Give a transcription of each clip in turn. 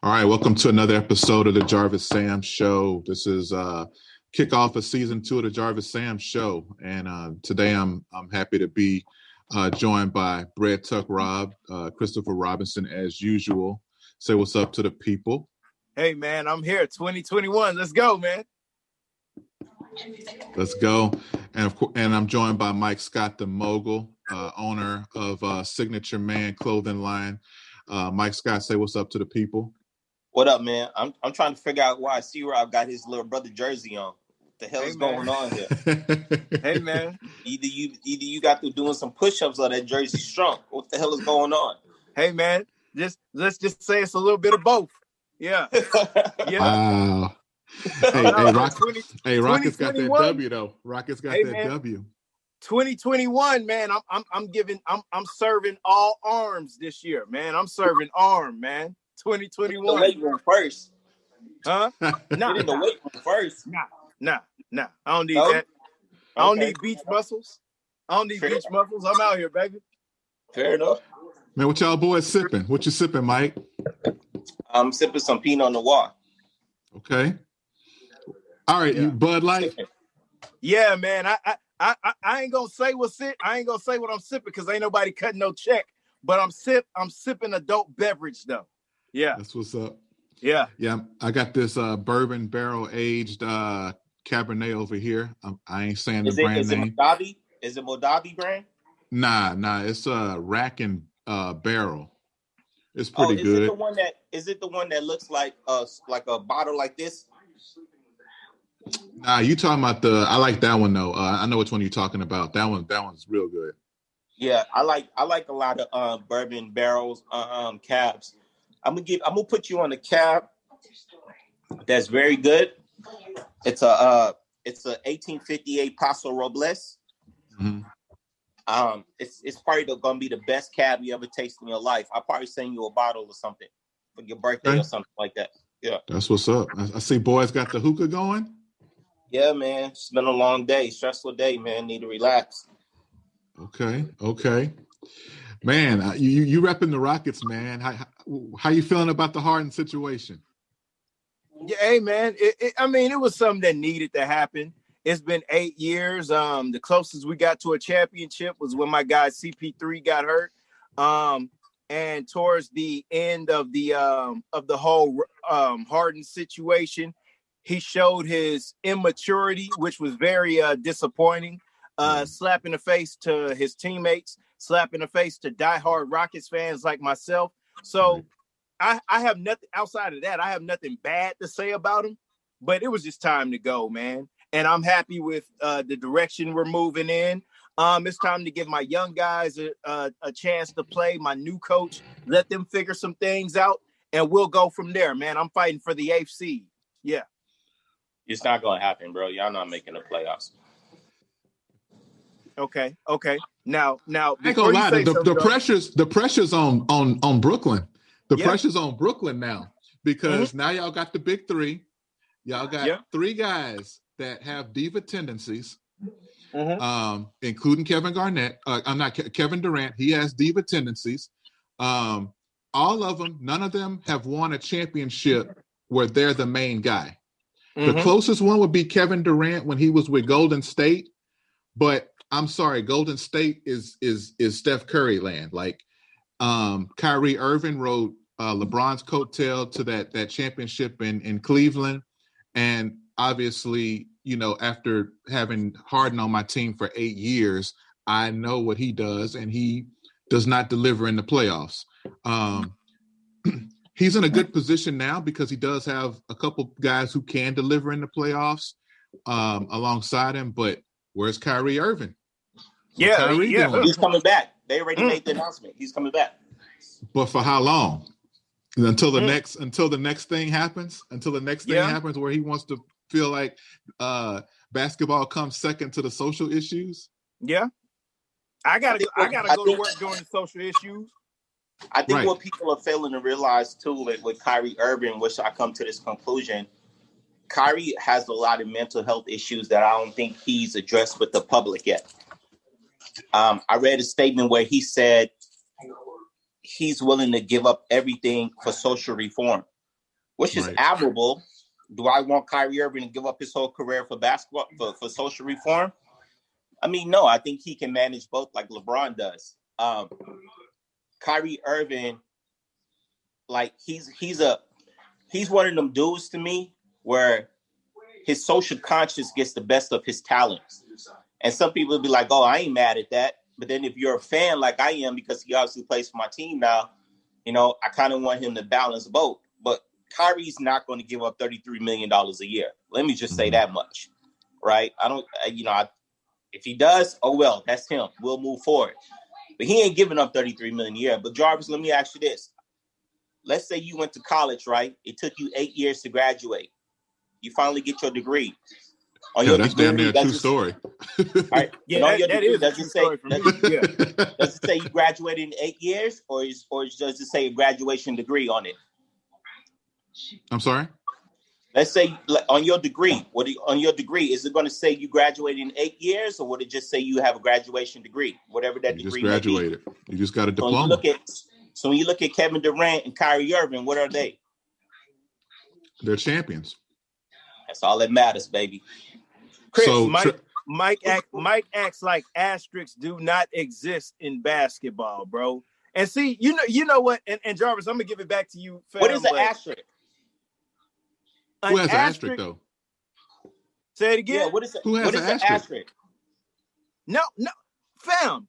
All right, welcome to another episode of the Jarvis Sam Show. This is kickoff of season 2 of the Jarvis Sam Show, and today I'm happy to be joined by Bread Tuck Rob, Christopher Robinson, as usual. Say what's up to the people. Hey man, I'm here. 2021. Let's go, man. Let's go. And I'm joined by Mike Scott, the Mogul, owner of Signature Man clothing line. Mike Scott, say what's up to the people. What up, man? I'm trying to figure out why C-Rob got his little brother jersey on. What the hell is going on here? Hey, man. Either you got to doing some push-ups or that jersey shrunk. What the hell is going on? Hey, man. Let's just say it's a little bit of both. Yeah. Yeah. Wow. Hey, Rockets got that W though. Rockets got that man. W. 2021, man. I'm serving all arms this year, man. I'm serving arm, man. 2021. The weight room first. Huh? Get in the weight room first. Nah. I don't need that. I don't need beach muscles. I'm out here, baby. Fair enough. Man, what y'all boys sipping? What you sipping, Mike? I'm sipping some Pinot Noir. Okay. All right, you Bud Light. Yeah, man. I ain't gonna say what's it. I ain't gonna say what I'm sipping because ain't nobody cutting no check. But I'm sipping adult beverage though. Yeah, that's what's up. Yeah. I got this bourbon barrel aged Cabernet over here. I ain't saying the brand name. Is it Moldavi brand? Nah. It's Rack and Barrel. It's pretty good. Is it the one that looks like a bottle like this? Nah, you talking about I like that one though. I know which one you're talking about. That one's real good. Yeah, I like a lot of bourbon barrels, cabs. I'm gonna put you on a cab that's very good. It's a 1858 Paso Robles. Mm-hmm. It's probably gonna be the best cab you ever taste in your life. I'll probably send you a bottle or something for your birthday or something like that. Yeah, that's what's up. I see boys got the hookah going. Yeah, man. It's been a long day, stressful day, man. Need to relax. Okay. Man, you repping the Rockets, man. How you feeling about the Harden situation? Yeah, hey, man. It was something that needed to happen. It's been 8 years. The closest we got to a championship was when my guy CP3 got hurt. And towards the end of the whole Harden situation, he showed his immaturity, which was very disappointing. Slap in the face to his teammates, slap in the face to diehard Rockets fans like myself. So I have nothing outside of that. I have nothing bad to say about him, but it was just time to go, man. And I'm happy with the direction we're moving in. It's time to give my young guys a chance to play. My new coach, let them figure some things out, and we'll go from there, man. I'm fighting for the 8th seed. Yeah. It's not going to happen, bro. Y'all not making the playoffs. Okay. Now, I ain't gonna lie. The pressure's on Brooklyn. The pressure's on Brooklyn now because now y'all got the big three. Y'all got 3 guys that have diva tendencies, including Kevin Garnett. Kevin Durant. He has diva tendencies. All of them, none of them have won a championship where they're the main guy. The closest one would be Kevin Durant when he was with Golden State, but I'm sorry, Golden State is Steph Curry land. Like Kyrie Irving rode LeBron's coattail to that championship in Cleveland, and obviously, after having Harden on my team for 8 years, I know what he does, and he does not deliver in the playoffs. He's in a good position now because he does have a couple guys who can deliver in the playoffs alongside him. But where's Kyrie Irving? Doing? He's coming back. They already made the announcement. He's coming back. But for how long? Until the next thing happens. Until the next thing happens where he wants to feel like basketball comes second to the social issues. Yeah, I gotta go to work during the social issues. I think what people are failing to realize too, with Kyrie Irving, which I come to this conclusion, Kyrie has a lot of mental health issues that I don't think he's addressed with the public yet. I read a statement where he said he's willing to give up everything for social reform. which is admirable. Do I want Kyrie Irving to give up his whole career for basketball, for social reform? I mean, no, I think he can manage both like LeBron does. Kyrie Irving, like he's one of them dudes to me where his social conscience gets the best of his talents. And some people will be like, oh, I ain't mad at that. But then if you're a fan like I am, because he obviously plays for my team now, I kind of want him to balance both. But Kyrie's not going to give up $33 million a year. Let me just say that much, right? If he does, oh, well, that's him. We'll move forward. But he ain't giving up $33 million a year. But Jarvis, let me ask you this. Let's say you went to college, right? It took you 8 years to graduate. You finally get your degree. That's damn near a true story. Right? Yeah, that is a true story for me. Yeah. Does it say you graduated in 8 years, or does it say a graduation degree on it? I'm sorry? Let's say on your degree, is it going to say you graduated in 8 years, or would it just say you have a graduation degree, whatever that degree just graduated. May be? You just got a diploma. So when you look at Kevin Durant and Kyrie Irving, what are they? They're champions. That's all that matters, baby. Chris, Mike acts like asterisks do not exist in basketball, bro. And see, you know what? And Jarvis, I'm gonna give it back to you. Fam, what is an asterisk? Who has an asterisk though? Say it again. Yeah, Who has an asterisk? No, fam.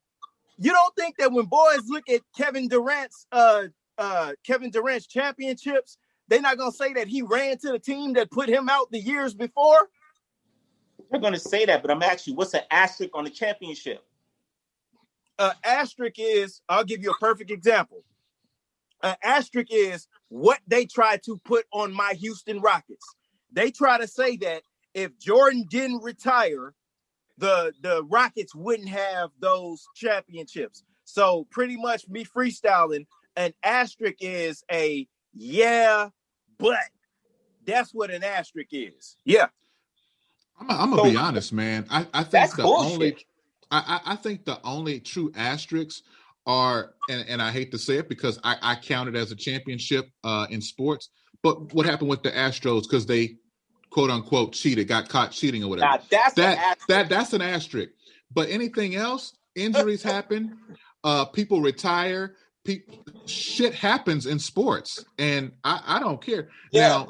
You don't think that when boys look at Kevin Durant's championships, they're not gonna say that he ran to the team that put him out the years before? They're gonna say that, but I'm asking you, what's an asterisk on the championship? Asterisk is, I'll give you a perfect example. An asterisk is what they try to put on my Houston Rockets. They try to say that if Jordan didn't retire, the Rockets wouldn't have those championships. So pretty much me freestyling, an asterisk is a but that's what an asterisk is. Yeah. I'm gonna be honest, man. I think I think the only true asterisks are, and I hate to say it because I count it as a championship in sports, but what happened with the Astros because they quote unquote cheated, got caught cheating or whatever. That's an asterisk. But anything else, injuries happen, people retire, shit happens in sports, and I don't care. Yeah,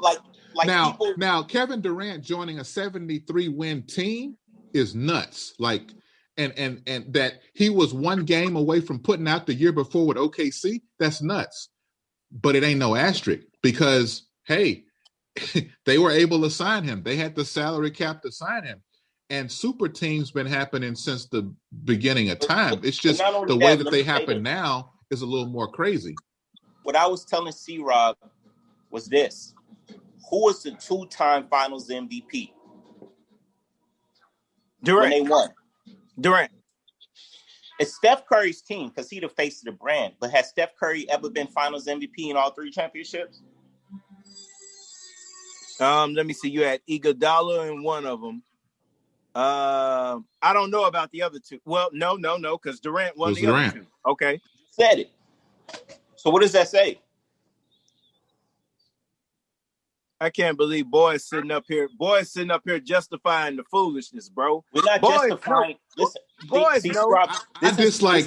now Kevin Durant joining a 73 win team is nuts. Like, and that he was one game away from putting out the year before with OKC, that's nuts. But it ain't no asterisk because hey, they were able to sign him. They had the salary cap to sign him. And super teams been happening since the beginning of time. It's just the way that they happen now is a little more crazy. What I was telling C-Rob was this. Who was the 2-time finals MVP? Durant. When they won. Durant. It's Steph Curry's team because he's the face of the brand. But has Steph Curry ever been finals MVP in all 3 championships? Let me see. You had Iguodala in one of them. I don't know about the other 2. Well, no, because Durant won the other 2. Okay. Said it. So what does that say? I can't believe boys sitting up here justifying the foolishness, bro. We're not justifying. Listen, boys know. I dislike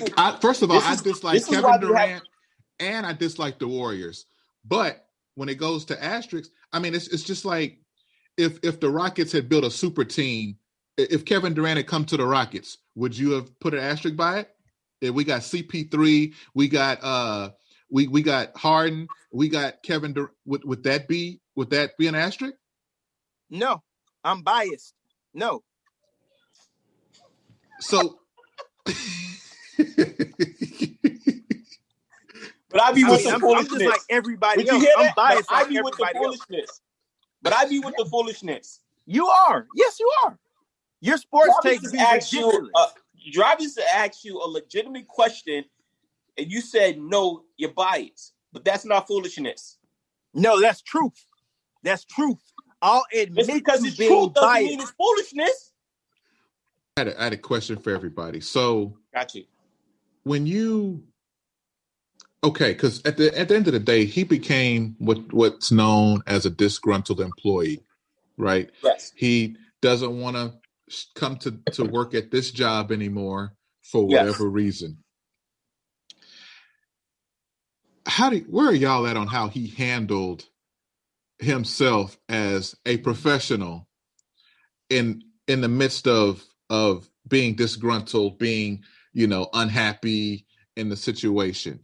Kevin Durant and I dislike the Warriors. But when it goes to asterisks, I mean, it's just like if the Rockets had built a super team, if Kevin Durant had come to the Rockets, would you have put an asterisk by it? If we got CP3, we got we got Harden, we got Kevin Durant. Would that be an asterisk? No, I'm biased. No. But So I be with the foolishness. I'm just like everybody else. I'm biased. I be with the foolishness. But I be with the foolishness. You are. Yes, you are. Your sports take is ridiculous. Jarvis asked you a legitimate question, and you said no, you're biased. But that's not foolishness. No, that's truth. That's truth. I'll admit just because it's truth doesn't mean it's foolishness. I had a question for everybody. So, got you. When you Okay, because at the end of the day, he became what's known as a disgruntled employee, right? Yes. He doesn't want to come to work at this job anymore for Yes. whatever reason. Where are y'all at on how he handled himself as a professional in the midst of being disgruntled, being unhappy in the situation?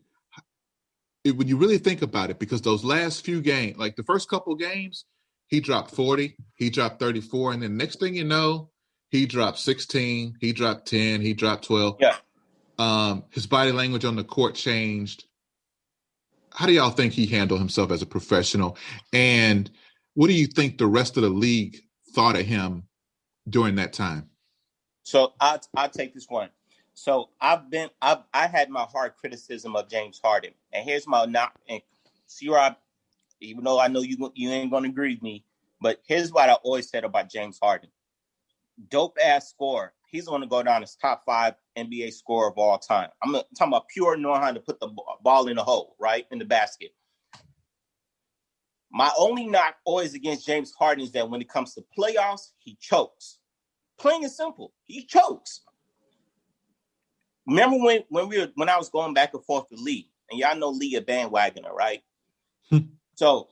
When you really think about it, because those last few games, like the first couple games, he dropped 40, he dropped 34, and then next thing you know, he dropped 16, he dropped 10, he dropped 12. Yeah. His body language on the court changed. How do y'all think he handled himself as a professional? And what do you think the rest of the league thought of him during that time? So I'll take this one. So I had my hard criticism of James Harden, and here's my not. And see, Rob, even though I know you ain't gonna agree with me, but here's what I always said about James Harden: dope ass scorer. He's going to go down as top 5 NBA scorer of all time. I'm talking about pure knowing how to put the ball in the hole, right, in the basket. My only knock always against James Harden is that when it comes to playoffs, he chokes. Plain and simple, he chokes. Remember when I was going back and forth with Lee, and y'all know Lee a bandwagoner, right? So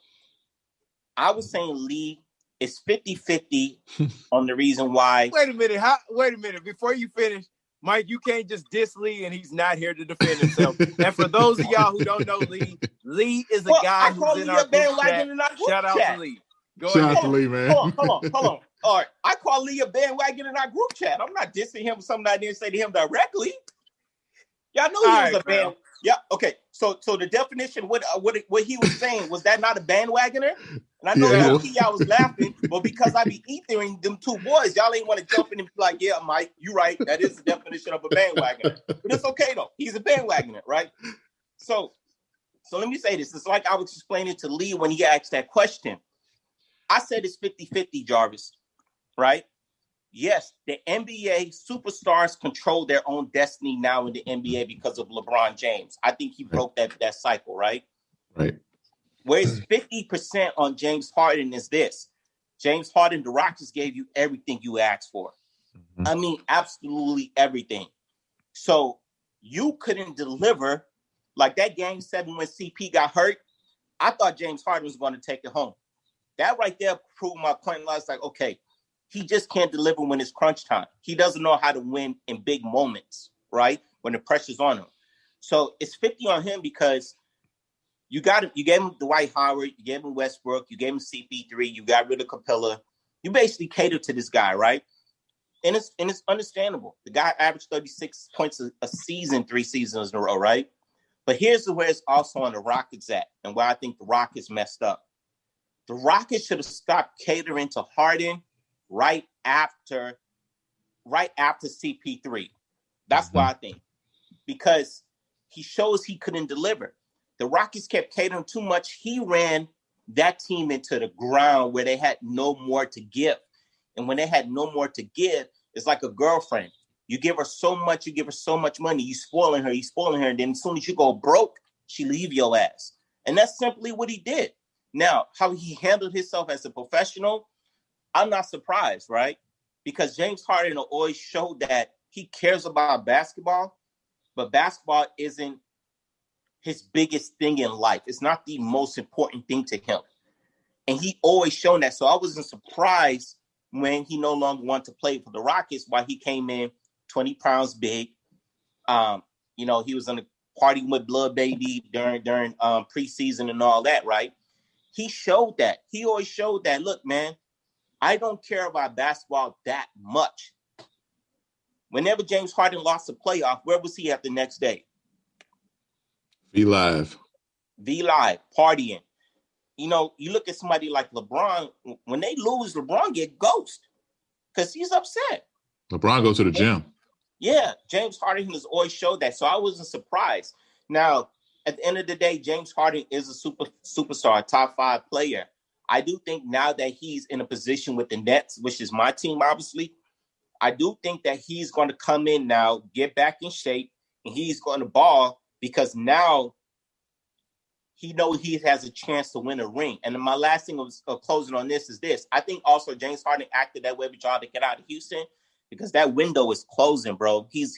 I was saying Lee is 50-50 on the reason why. Wait a minute. Before you finish, Mike, you can't just diss Lee and he's not here to defend himself. And for those of y'all who don't know Lee is a guy who's in our group chat. Shout out to Lee. Shout out to Lee, man. Hold on. All right, I call Lee a bandwagon in our group chat. I'm not dissing him. Something I didn't say to him directly. Y'all know he was a band. Yeah. Okay. So the definition, what he was saying, was that not a bandwagoner? And I know y'all was laughing, but because I be ethering them two boys, y'all ain't want to jump in and be like, yeah, Mike, you right. That is the definition of a bandwagoner. But it's okay though. He's a bandwagoner, right? So let me say this. It's like I was explaining to Lee when he asked that question. I said it's 50-50, Jarvis, right? Yes, the NBA superstars control their own destiny now in the NBA because of LeBron James. I think he broke that cycle, right? Right. Whereas 50% on James Harden is this. James Harden, the Rockets gave you everything you asked for. Mm-hmm. I mean, absolutely everything. So you couldn't deliver. Like that game 7 when CP got hurt, I thought James Harden was going to take it home. That right there proved my point. I was like, okay, he just can't deliver when it's crunch time. He doesn't know how to win in big moments, right? When the pressure's on him. So it's 50 on him because you gave him Dwight Howard, you gave him Westbrook, you gave him CP3, you got rid of Capella. You basically catered to this guy, right? And it's understandable. The guy averaged 36 points a season, 3 seasons in a row, right? But here's where it's also on the Rockets at, and where I think the Rockets messed up. The Rockets should have stopped catering to Harden right after CP3. That's why I think. Because he shows he couldn't deliver. The Rockets kept catering too much. He ran that team into the ground where they had no more to give. And when they had no more to give, it's like a girlfriend. You give her so much, you give her so much money, you spoiling her. And then as soon as you go broke, she leave your ass. And that's simply what he did. Now, how he handled himself as a professional, I'm not surprised, right? Because James Harden always showed that he cares about basketball, but basketball isn't his biggest thing in life. It's not the most important thing to him. And he always shown that. So I wasn't surprised when he no longer wanted to play for the Rockets, why he came in 20 pounds big. He was on the party with Blood Baby during preseason and all that, right? He showed that. He always showed that, look, man, I don't care about basketball that much. Whenever James Harden lost a playoff, where was he at the next day? V Live, partying. You look at somebody like LeBron, when they lose, LeBron get ghosted because he's upset. LeBron goes to the gym. Yeah, James Harden has always showed that, so I wasn't surprised. Now, at the end of the day, James Harden is a superstar, top 5 player. I do think now that he's in a position with the Nets, which is my team, obviously, I do think that he's going to come in now, get back in shape, and he's going to ball because now he knows he has a chance to win a ring. And then my last thing of closing on this is this. I think also James Harden acted that way with y'all to get out of Houston because that window is closing, bro. He's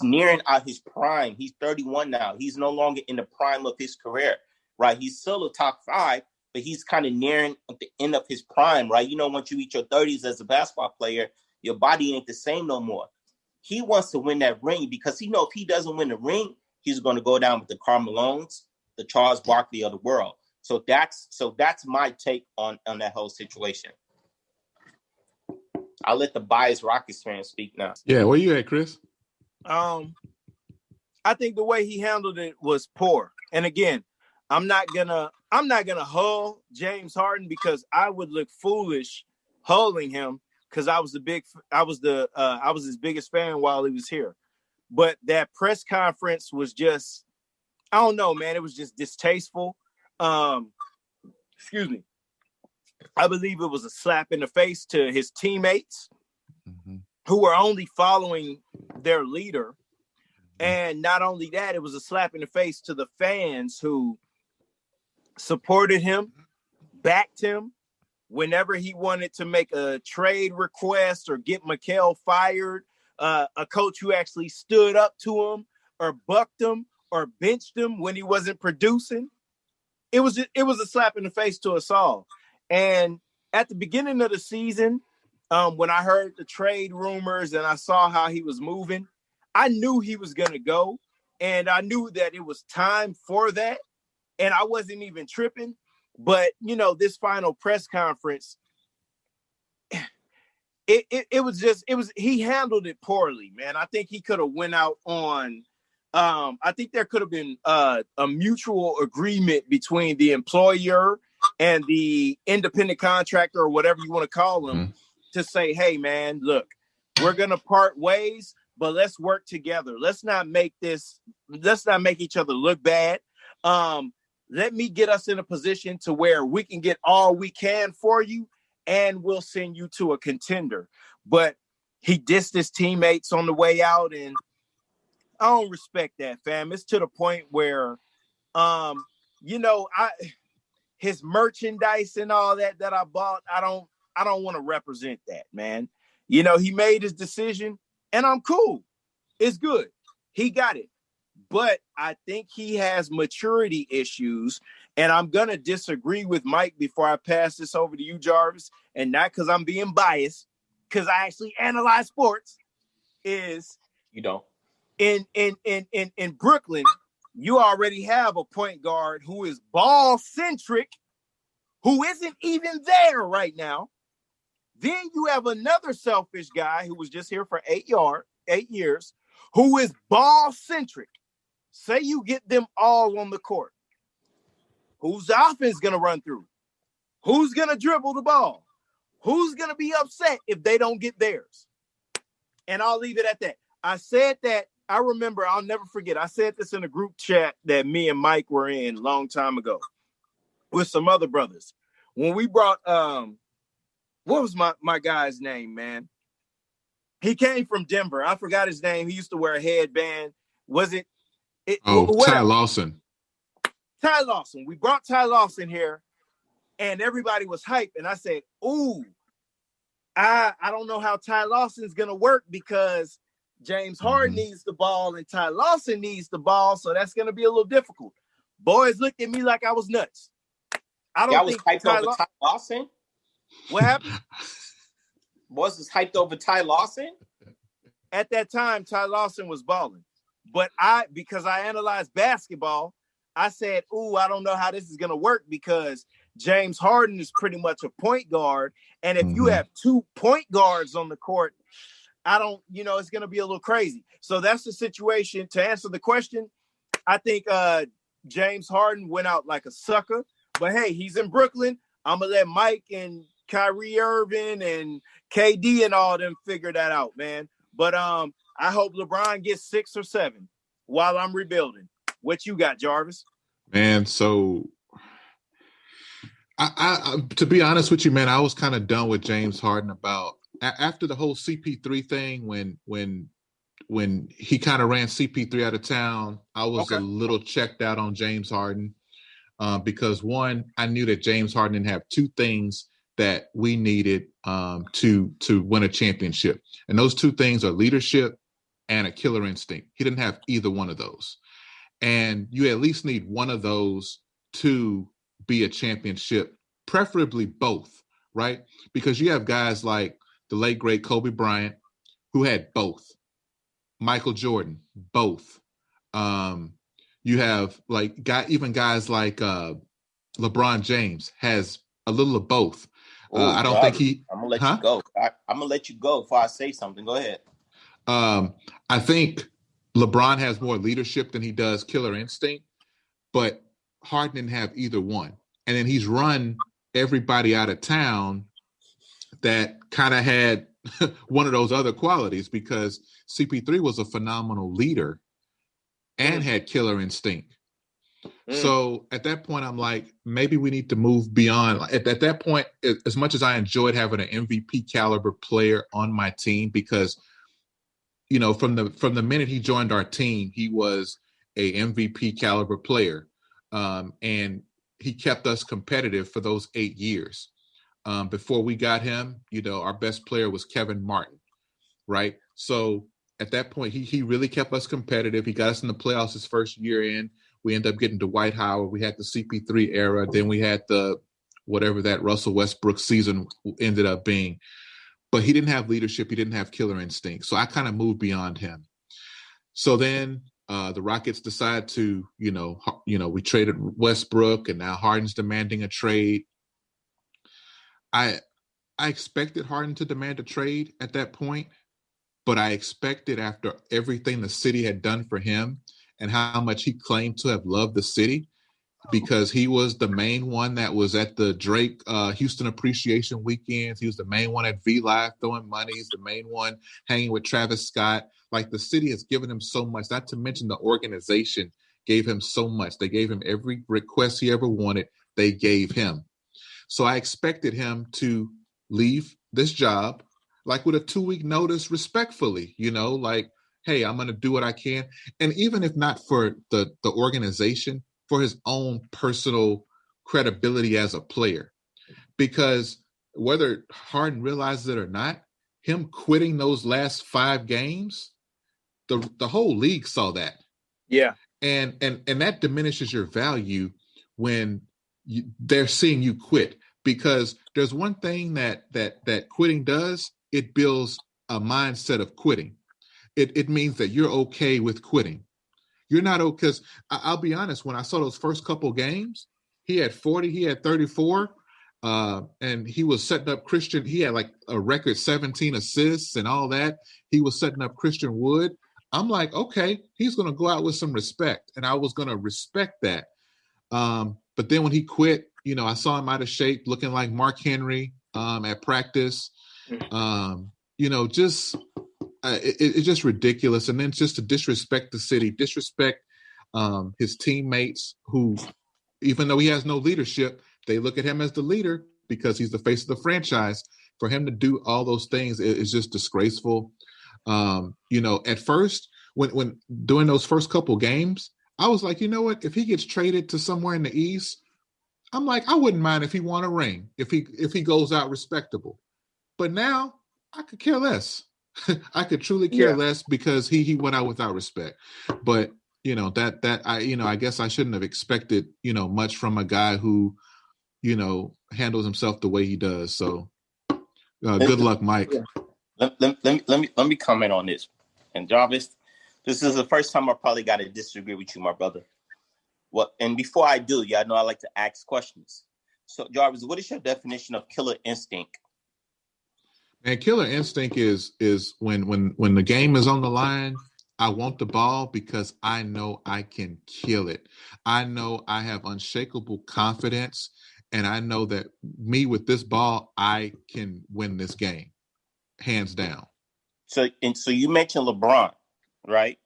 nearing out his prime. He's 31 now. He's no longer in the prime of his career, right? He's still a top 5, but he's kind of nearing at the end of his prime, right? You know, once you reach your 30s as a basketball player, your body ain't the same no more. He wants to win that ring because he knows if he doesn't win the ring, he's going to go down with the Karl Malones, the Charles Barkley of the world. So that's my take on that whole situation. I'll let the biased Rockets fan speak now. Yeah, where you at, Chris? I think the way he handled it was poor. And again, I'm not gonna hull James Harden because I would look foolish hulling him because I was his biggest fan while he was here. But that press conference was just, I don't know, man. It was just distasteful. Excuse me. I believe it was a slap in the face to his teammates who were only following their leader. And not only that, it was a slap in the face to the fans who supported him, backed him whenever he wanted to make a trade request or get Mikal fired, a coach who actually stood up to him or bucked him or benched him when he wasn't producing. It was a slap in the face to us all. And at the beginning of the season, when I heard the trade rumors and I saw how he was moving, I knew he was going to go, and I knew that it was time for that, and I wasn't even tripping. But, you know, this final press conference, he handled it poorly, man. I think he could have went out on, I think there could have been a mutual agreement between the employer and the independent contractor or whatever you want to call them to say, hey, man, look, we're going to part ways, but let's work together. Let's not make each other look bad. Let me get us in a position to where we can get all we can for you, and we'll send you to a contender. But he dissed his teammates on the way out, and I don't respect that, fam. It's to the point where, his merchandise and all that I bought, I don't want to represent that, man. You know, he made his decision, and I'm cool. It's good. He got it. But I think he has maturity issues, and I'm going to disagree with Mike before I pass this over to you, Jarvis, and not because I'm being biased, because I actually analyze sports, is you don't. In Brooklyn, you already have a point guard who is ball-centric, who isn't even there right now. Then you have another selfish guy who was just here for 8 years, who is ball-centric. Say you get them all on the court. Who's the offense going to run through? Who's going to dribble the ball? Who's going to be upset if they don't get theirs? And I'll leave it at that. I said that, I remember, I'll never forget, I said this in a group chat that me and Mike were in a long time ago with some other brothers. When we brought, what was my guy's name, man? He came from Denver. I forgot his name. He used to wear a headband. Was it? Ty Lawson. Ty Lawson. We brought Ty Lawson here, and everybody was hyped. And I said, ooh, I don't know how Ty Lawson's going to work because James Harden needs the ball and Ty Lawson needs the ball, so that's going to be a little difficult. Boys looked at me like I was nuts. I don't think hyped over Ty Lawson. What happened? Boys was hyped over Ty Lawson? At that time, Ty Lawson was balling. But because I analyzed basketball, I said, ooh, I don't know how this is going to work because James Harden is pretty much a point guard. And if you have 2 point guards on the court, it's going to be a little crazy. So that's the situation. To answer the question, I think James Harden went out like a sucker. But, hey, he's in Brooklyn. I'm going to let Mike and Kyrie Irving and KD and all them figure that out, man. But I hope LeBron gets 6 or 7 while I'm rebuilding. What you got, Jarvis? Man, so I to be honest with you, man, I was kind of done with James Harden about after the whole CP3 thing when he kind of ran CP3 out of town. I was a little checked out on James Harden. because one, I knew that James Harden didn't have two things that we needed to win a championship. And those two things are leadership and a killer instinct. He didn't have either one of those. And you at least need one of those to be a championship, preferably both, right? Because you have guys like the late, great Kobe Bryant, who had both. Michael Jordan, both. You have even guys like LeBron James has a little of both. I don't think he. I'm gonna let you go. I'm gonna let you go before I say something. Go ahead. I think LeBron has more leadership than he does killer instinct, but Harden didn't have either one. And then he's run everybody out of town that kind of had one of those other qualities, because CP3 was a phenomenal leader and had killer instinct. So at that point, I'm like, maybe we need to move beyond. At that point, as much as I enjoyed having an MVP caliber player on my team, because, you know, from the minute he joined our team, he was a MVP caliber player, and he kept us competitive for those 8 years. Before we got him, you know, our best player was Kevin Martin, right? So at that point, he really kept us competitive. He got us in the playoffs his first year in. We ended up getting Dwight Howard. We had the CP3 era. Then we had the whatever that Russell Westbrook season ended up being. But he didn't have leadership. He didn't have killer instinct. So I kind of moved beyond him. So then the Rockets decide to, you know, we traded Westbrook, and now Harden's demanding a trade. I expected Harden to demand a trade at that point, but I expected, after everything the city had done for him and how much he claimed to have loved the city, because he was the main one that was at the Drake Houston Appreciation Weekends. He was the main one at V Live throwing money. He's the main one hanging with Travis Scott. Like, the city has given him so much, not to mention the organization gave him so much. They gave him every request he ever wanted. They gave him. So I expected him to leave this job, like, with a 2-week notice, respectfully, you know, like, hey, I'm going to do what I can. And even if not for the organization, for his own personal credibility as a player. Because whether Harden realizes it or not, him quitting those last 5 games, the whole league saw that. Yeah. And that diminishes your value when they're seeing you quit. Because there's one thing that quitting does. It builds a mindset of quitting. It means that you're okay with quitting. You're not okay, because I'll be honest, when I saw those first couple games, he had 40, he had 34, and he was setting up Christian. He had like a record 17 assists and all that. He was setting up Christian Wood. I'm like, okay, he's going to go out with some respect, and I was going to respect that. But then when he quit, you know, I saw him out of shape, looking like Mark Henry at practice. You know, just it's just ridiculous. And then just to disrespect the city, disrespect his teammates, who, even though he has no leadership, they look at him as the leader because he's the face of the franchise. For him to do all those things is just disgraceful. You know, at first, when doing those first couple games, I was like, you know what? If he gets traded to somewhere in the East, I'm like, I wouldn't mind if he won a ring, if he goes out respectable. But now I could care less. I could truly care less, because he went out without respect. But, you know, I guess I shouldn't have expected, you know, much from a guy who, you know, handles himself the way he does. So good luck, Mike. Let me comment on this. And Jarvis, this is the first time I probably got to disagree with you, my brother. Well, and before I do, y'all know I like to ask questions. So, Jarvis, what is your definition of killer instinct? And killer instinct is when the game is on the line, I want the ball because I know I can kill it. I know I have unshakable confidence, and I know that me with this ball, I can win this game, hands down. So you mentioned LeBron, right?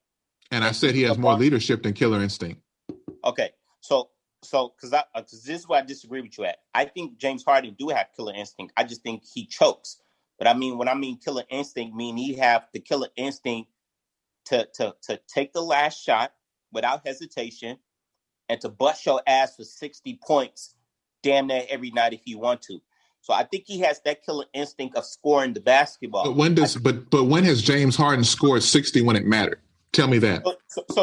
And I said he has more leadership than killer instinct. Okay, so because this is where I disagree with you at. I think James Harden do have killer instinct. I just think he chokes. But I mean, when I mean killer instinct, he have the killer instinct to take the last shot without hesitation, and to bust your ass for 60 points damn near every night if you want to. So I think he has that killer instinct of scoring the basketball. But when has James Harden scored 60 when it mattered? Tell me that.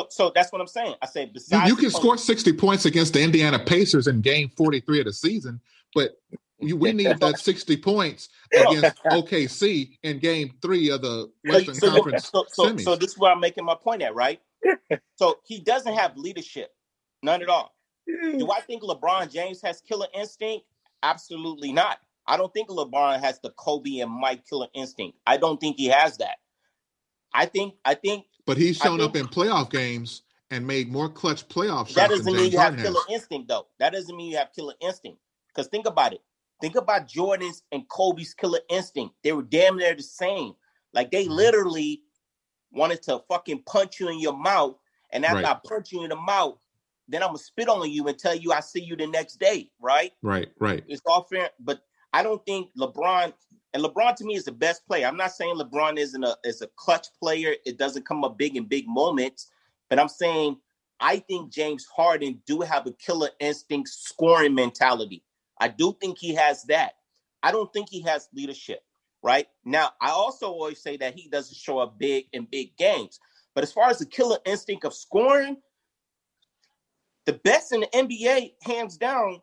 So that's what I'm saying. I say besides you can score 60 points against the Indiana Pacers in game 43 of the season, but we need that 60 points against OKC in game 3 of the Western Conference semis. So this is where I'm making my point at, right? So he doesn't have leadership. None at all. Do I think LeBron James has killer instinct? Absolutely not. I don't think LeBron has the Kobe and Mike killer instinct. I don't think he has that. I think. But he's shown up in playoff games and made more clutch playoff shots. That doesn't mean you have killer instinct, though. That doesn't mean you have killer instinct. Because think about it. Think about Jordan's and Kobe's killer instinct. They were damn near the same. Like they literally wanted to fucking punch you in your mouth. And after I punch you in the mouth, then I'm going to spit on you and tell you I see you the next day, right? Right. It's all fair. But I don't think LeBron, and LeBron to me is the best player. I'm not saying LeBron is a clutch player. It doesn't come up big in big moments. But I'm saying I think James Harden do have a killer instinct scoring mentality. I do think he has that. I don't think he has leadership, right? Now, I also always say that he doesn't show up big in big games. But as far as the killer instinct of scoring, the best in the NBA, hands down,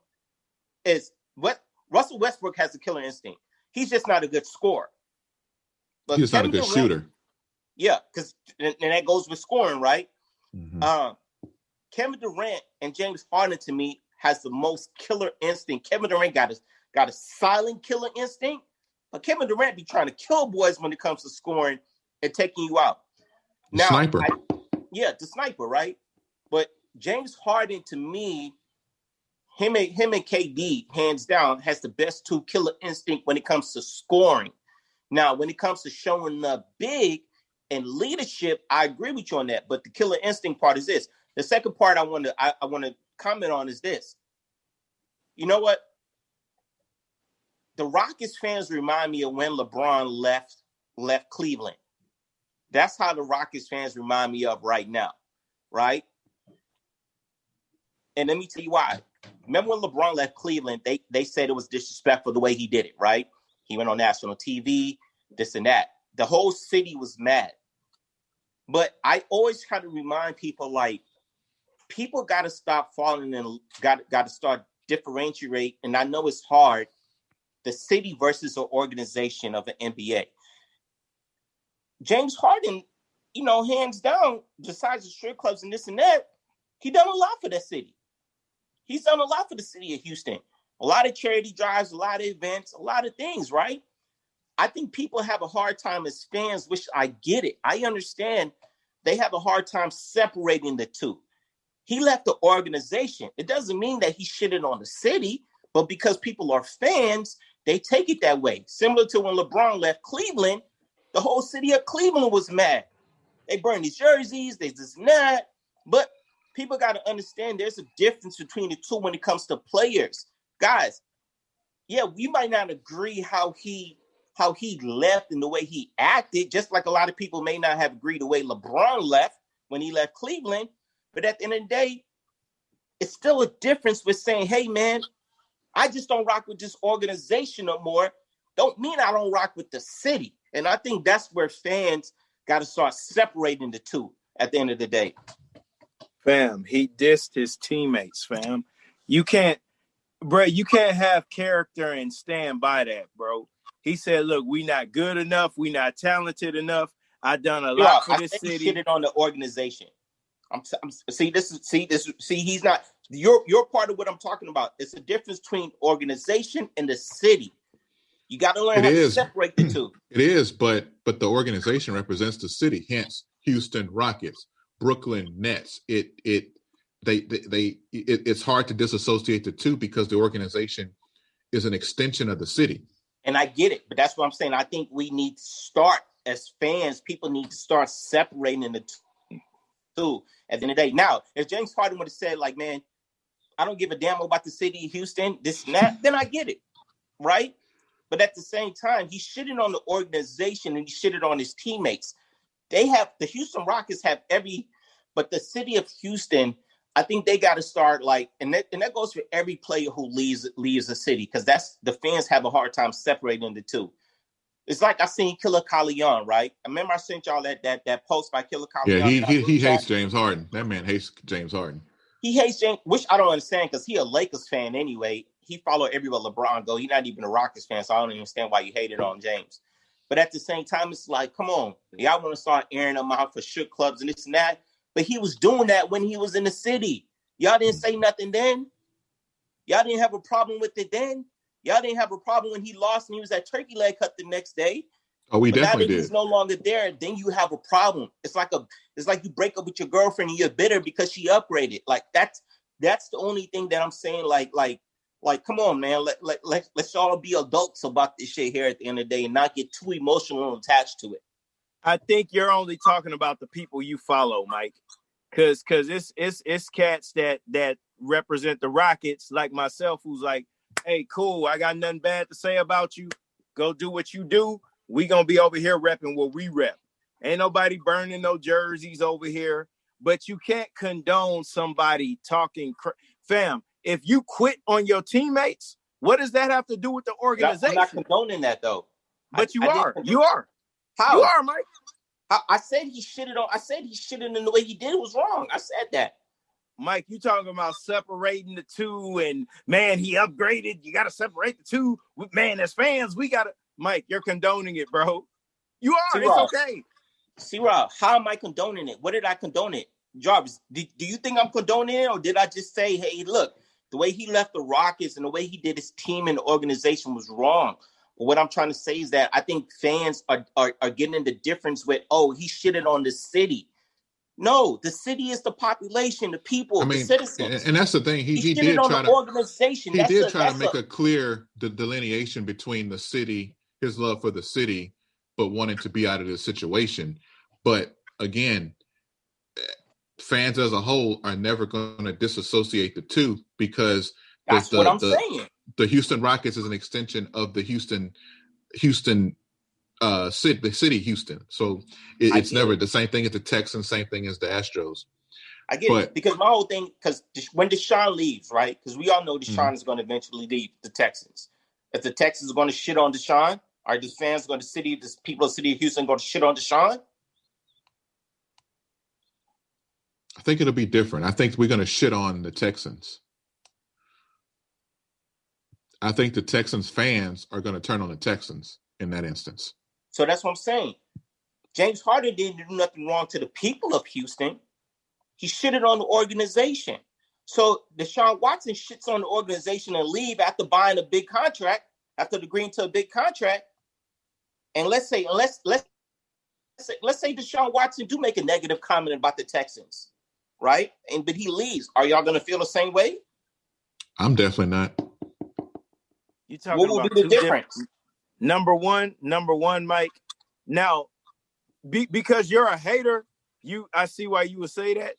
is what Russell Westbrook has a killer instinct. He's just not a good scorer. But he's not a good shooter. Yeah, because and that goes with scoring, right? Mm-hmm. Kevin Durant and James Harden, to me, has the most killer instinct. Kevin Durant got a silent killer instinct, but Kevin Durant be trying to kill boys when it comes to scoring and taking you out. Now, sniper. The sniper, right? But James Harden, to me, him and KD, hands down, has the best two killer instinct when it comes to scoring. Now, when it comes to showing up big and leadership, I agree with you on that. But the killer instinct part is this. The second part I want to comment on is this. You know what? The Rockets fans remind me of when LeBron left Cleveland. That's how the Rockets fans remind me of right now, right? And let me tell you why. Remember when LeBron left Cleveland, they said it was disrespectful the way he did it, right? He went on national TV, this and that. The whole city was mad. But I always try to remind people, like, people got to stop falling and got to start differentiate. And I know it's hard, the city versus the organization of the NBA. James Harden, hands down, besides the strip clubs and this and that, he done a lot for that city. He's done a lot for the city of Houston. A lot of charity drives, a lot of events, a lot of things, right? I think people have a hard time as fans, which I get it. I understand they have a hard time separating the two. He left the organization. It doesn't mean that he shitted on the city, but because people are fans, they take it that way. Similar to when LeBron left Cleveland, the whole city of Cleveland was mad. They burned these jerseys, they this and that. But people got to understand there's a difference between the two when it comes to players. Guys, yeah, we might not agree how he left and the way he acted, just like a lot of people may not have agreed the way LeBron left when he left Cleveland. But at the end of the day, it's still a difference with saying, hey, man, I just don't rock with this organization no more. Don't mean I don't rock with the city. And I think that's where fans got to start separating the two at the end of the day. Fam, he dissed his teammates, fam. You can't have character and stand by that, bro. He said, look, we not good enough. We not talented enough. I done a lot for this city. He shitted on the organization. He's not, you're part of what I'm talking about. It's a difference between organization and the city. You got to learn how to separate the two. It is, but the organization represents the city. Hence, Houston Rockets, Brooklyn Nets. It's hard to disassociate the two because the organization is an extension of the city. And I get it, but that's what I'm saying. I think we need to start as fans. People need to start separating the two at the end of the day. Now, if James Harden would have said, like, man, I don't give a damn about the city of Houston, this and that, then I get it, right? But at the same time, he shitted on the organization and he shitted on his teammates. The Houston Rockets have but the city of Houston, I think they got to start like, and that goes for every player who leaves the city, because that's the fans have a hard time separating the two. It's like I seen Killer Calion, right? I remember I sent y'all that post by Killer Yeah, Calion. he hates James Harden. That man hates James Harden. He hates James, which I don't understand, because he a Lakers fan anyway. He follow everywhere LeBron go. He's not even a Rockets fan, so I don't understand why you hated on James. But at the same time, it's like, come on, y'all want to start airing them out for shook clubs and this and that. But he was doing that when he was in the city. Y'all didn't say nothing then. Y'all didn't have a problem with it then. Y'all didn't have a problem when he lost and he was at turkey leg cut the next day. Oh, we but definitely now that did. He's no longer there, then you have a problem. It's like you break up with your girlfriend and you're bitter because she upgraded. Like that's the only thing that I'm saying. Like, come on, man. Let's all be adults about this shit here at the end of the day and not get too emotional and attached to it. I think you're only talking about the people you follow, Mike. Cause it's cats that represent the Rockets, like myself, who's like, hey, cool, I got nothing bad to say about you. Go do what you do. We gonna be over here repping what we rep. Ain't nobody burning no jerseys over here. But you can't condone somebody talking. Fam, if you quit on your teammates, what does that have to do with the organization? I'm not condoning that though. But you are. How? You are, Mike. I said he shitted on. I said he shitted in the way he did. It was wrong. I said that. Mike, you talking about separating the two, and man, he upgraded. You got to separate the two. Man, as fans, we got to. Mike, you're condoning it, bro. You are. C-Rob, it's okay. C-Rob, how am I condoning it? What did I condone it? Jarvis, do you think I'm condoning it, or did I just say, hey, look, the way he left the Rockets and the way he did his team and the organization was wrong? But what I'm trying to say is that I think fans are getting the difference with, oh, he shitted on the city. No, the city is the population, the people, the citizens. And that's the thing. He did on try the organization. He did try to make a clear delineation between the city, his love for the city, but wanting to be out of this situation. But again, fans as a whole are never going to disassociate the two, because that's what I'm saying. The Houston Rockets is an extension of the Houston the city Houston. So it's never the same thing as the Texans, same thing as the Astros. I get it, because my whole thing, because when Deshaun leaves, right? Because we all know Deshaun is going to eventually leave the Texans. If the Texans are going to shit on Deshaun, are the fans going to people of the city of Houston going to shit on Deshaun? I think it'll be different. I think we're going to shit on the Texans. I think the Texans fans are going to turn on the Texans in that instance. So that's what I'm saying. James Harden didn't do nothing wrong to the people of Houston. He shitted on the organization. So Deshaun Watson shits on the organization and leave after buying a big contract, after agreeing to a big contract. And let's say Deshaun Watson do make a negative comment about the Texans, right? But he leaves. Are y'all going to feel the same way? I'm definitely not. You talking what will be the difference? Number one, Mike. Now, because you're a hater, I see why you would say that.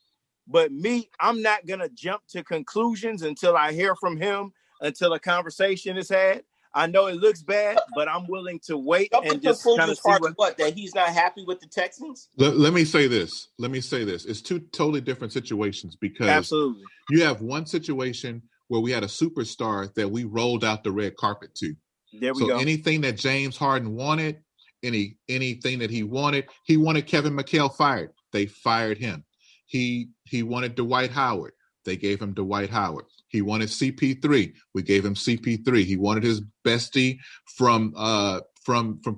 But me, I'm not gonna jump to conclusions until I hear from him, until a conversation is had. I know it looks bad, but I'm willing to wait and just kind of see that he's not happy with the Texans. Let me say this. It's two totally different situations, because absolutely you have one situation where we had a superstar that we rolled out the red carpet to. There we go. Anything that James Harden wanted, anything that he wanted Kevin McHale fired. They fired him. He wanted Dwight Howard. They gave him Dwight Howard. He wanted CP3. We gave him CP3. He wanted his bestie from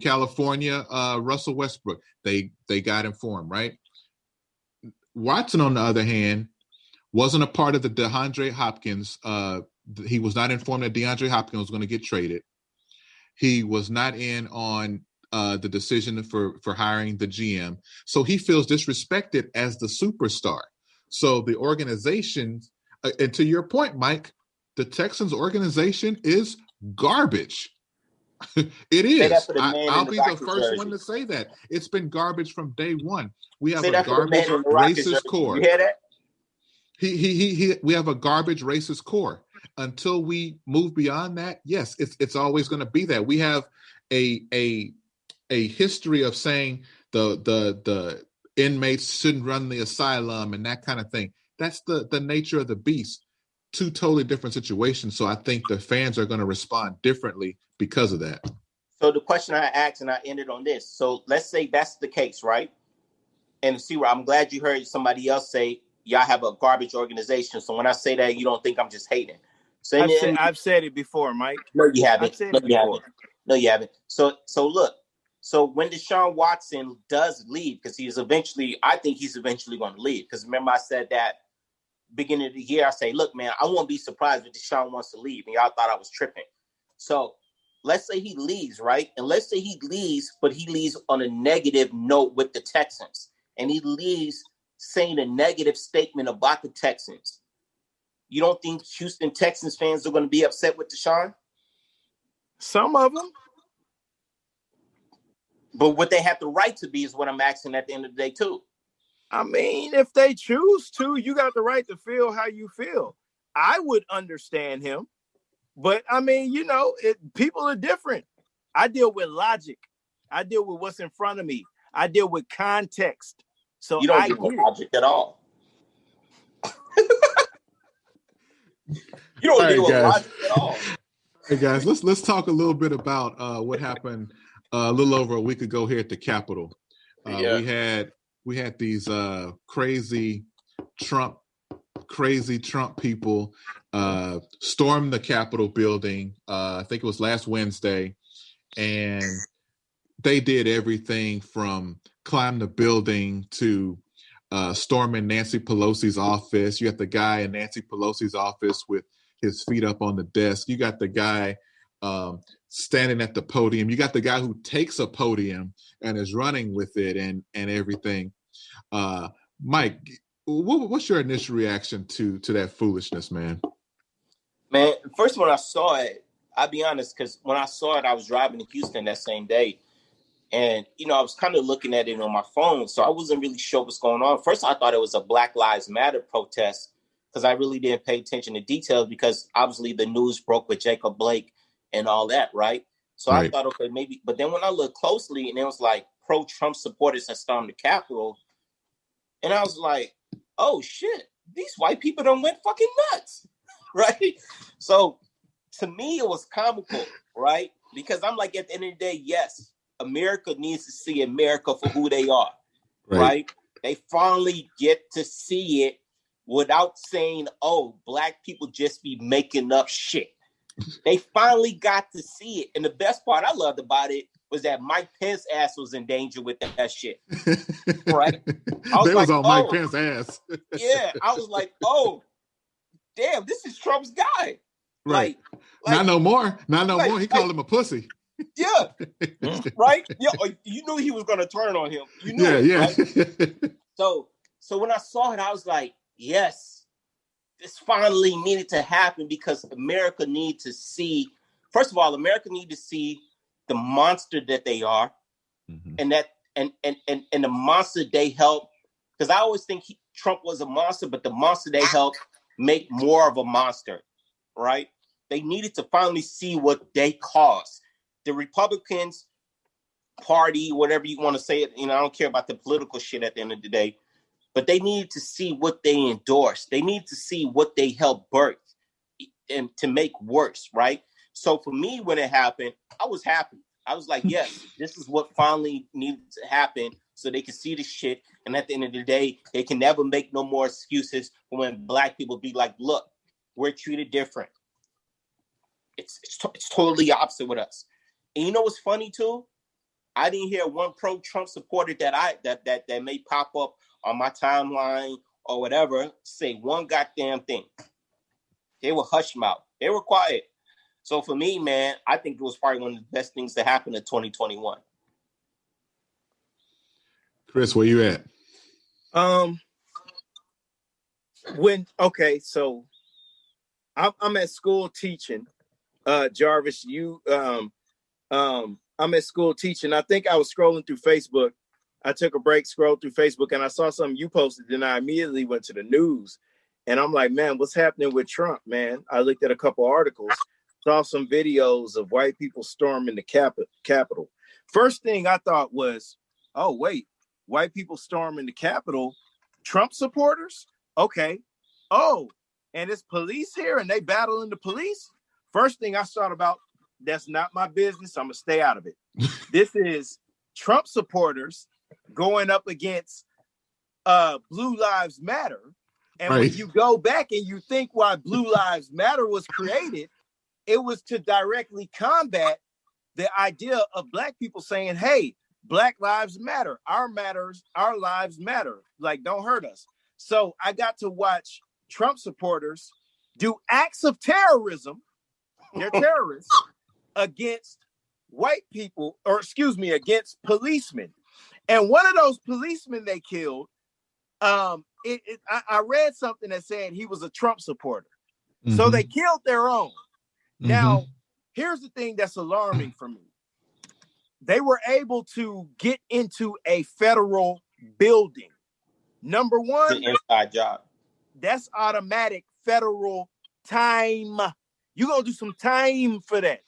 California, Russell Westbrook. They got him for him, right? Watson, on the other hand, wasn't a part of the DeAndre Hopkins. He was not informed that DeAndre Hopkins was going to get traded. He was not in on the decision for hiring the GM. So he feels disrespected as the superstar. So the organization, and to your point, Mike, the Texans organization is garbage. It is. I'll be the first one to say that. It's been garbage from day one. We have a garbage racist core. You hear that? We have a garbage racist core. Until we move beyond that, yes, it's always going to be that. We have a history of saying the inmates shouldn't run the asylum and that kind of thing. that's the nature of the beast. Two totally different situations. So I think the fans are going to respond differently because of that. So the question I asked, and I ended on this. So let's say that's the case, right? And see, where I'm glad you heard somebody else say, y'all have a garbage organization. So when I say that, you don't think I'm just hating. So I've said it before, Mike. No, you haven't. I've said it before. No, you haven't. So look. So when Deshaun Watson does leave, because I think he's eventually going to leave. Because remember, I said that beginning of the year, I say, look, man, I won't be surprised if Deshaun wants to leave. And y'all thought I was tripping. So let's say he leaves, right? And let's say he leaves, but he leaves on a negative note with the Texans. And he leaves saying a negative statement about the Texans. You don't think Houston Texans fans are going to be upset with Deshaun? Some of them. But what they have the right to be is what I'm asking at the end of the day, too. I mean, if they choose to, you got the right to feel how you feel. I would understand him. But, I mean, people are different. I deal with logic. I deal with what's in front of me. I deal with context. So you don't deal with logic at all. You don't deal with logic at all. Hey, guys, let's talk a little bit about what happened a little over a week ago here at the Capitol. We had these crazy Trump people storm the Capitol building. I think it was last Wednesday, and they did everything from climb the building to storming Nancy Pelosi's office. You got the guy in Nancy Pelosi's office with his feet up on the desk. You got the guy standing at the podium. You got the guy who takes a podium and is running with it and everything. Mike, what's your initial reaction to that foolishness, man? Man, first when I saw it, I'll be honest, because when I saw it, I was driving to Houston that same day. And, I was kind of looking at it on my phone, so I wasn't really sure what's going on. First, I thought it was a Black Lives Matter protest because I really didn't pay attention to details because obviously the news broke with Jacob Blake and all that, right? So right. I thought, okay, maybe. But then when I looked closely and it was like pro-Trump supporters had stormed the Capitol, and I was like, oh, shit, these white people done went fucking nuts, right? So to me, it was comical, right? Because I'm like, at the end of the day, yes, America needs to see America for who they are, right? They finally get to see it without saying, oh, black people just be making up shit. They finally got to see it. And the best part I loved about it was that Mike Pence's ass was in danger with that shit, right? Was on Mike Pence's ass. Yeah, I was like, oh, damn, this is Trump's guy. Right. Like, not no more. Not no more. He called him a pussy. Yeah. Right? Yeah, you knew he was going to turn on him. You knew it, right? So when I saw it, I was like, yes, this finally needed to happen because America needs to see, first of all, America needs to see the monster that they are, and that and the monster they help. Because I always think Trump was a monster, but the monster they helped make more of a monster, right? They needed to finally see what they caused. The Republicans party, whatever you want to say it, I don't care about the political shit at the end of the day, but they needed to see what they endorsed. They need to see what they helped birth and to make worse, right? So for me, when it happened, I was happy. I was like, yes, this is what finally needed to happen so they can see the shit. And at the end of the day, they can never make no more excuses for when black people be like, look, we're treated different. It's totally opposite with us. And you know what's funny too? I didn't hear one pro-Trump supporter that may pop up on my timeline or whatever say one goddamn thing. They were hush mouth. They were quiet. So for me, man, I think it was probably one of the best things that happened in 2021. Chris, where you at? So I'm at school teaching. Jarvis, I'm at school teaching. I think I was scrolling through Facebook. I took a break, scrolled through Facebook, and I saw something you posted, and I immediately went to the news. And I'm like, man, what's happening with Trump, man? I looked at a couple articles, saw some videos of white people storming the Capitol. First thing I thought was, oh, wait, white people storming the Capitol, Trump supporters? okay. Oh, and it's police here and they battling the police. First thing I thought about, that's not my business. I'm gonna stay out of it. This is Trump supporters going up against Blue Lives Matter. And right. when you go back and you think why Blue Lives Matter was created, it was to directly combat the idea of Black people saying, hey, Black lives matter. Our lives matter. Like, don't hurt us. So I got to watch Trump supporters do acts of terrorism. They're terrorists against white people, or excuse me, against policemen. And one of those policemen they killed, I read something that said he was a Trump supporter. Mm-hmm. So they killed their own. Mm-hmm. Now, here's the thing that's alarming for me. They were able to get into a federal building. Number one, the inside job. That's automatic federal time. You're going to do some time for that.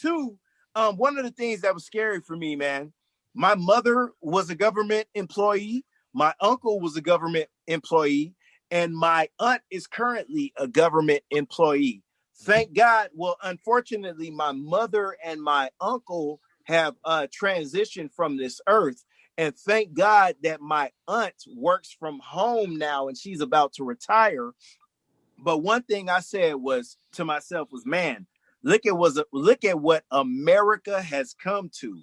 Two, one of the things that was scary for me, man, my mother was a government employee. My uncle was a government employee. And my aunt is currently a government employee. Thank God. Well, unfortunately, my mother and my uncle have transitioned from this earth. And thank God that my aunt works from home now and she's about to retire. But one thing I said was to myself was, man, look at what America has come to.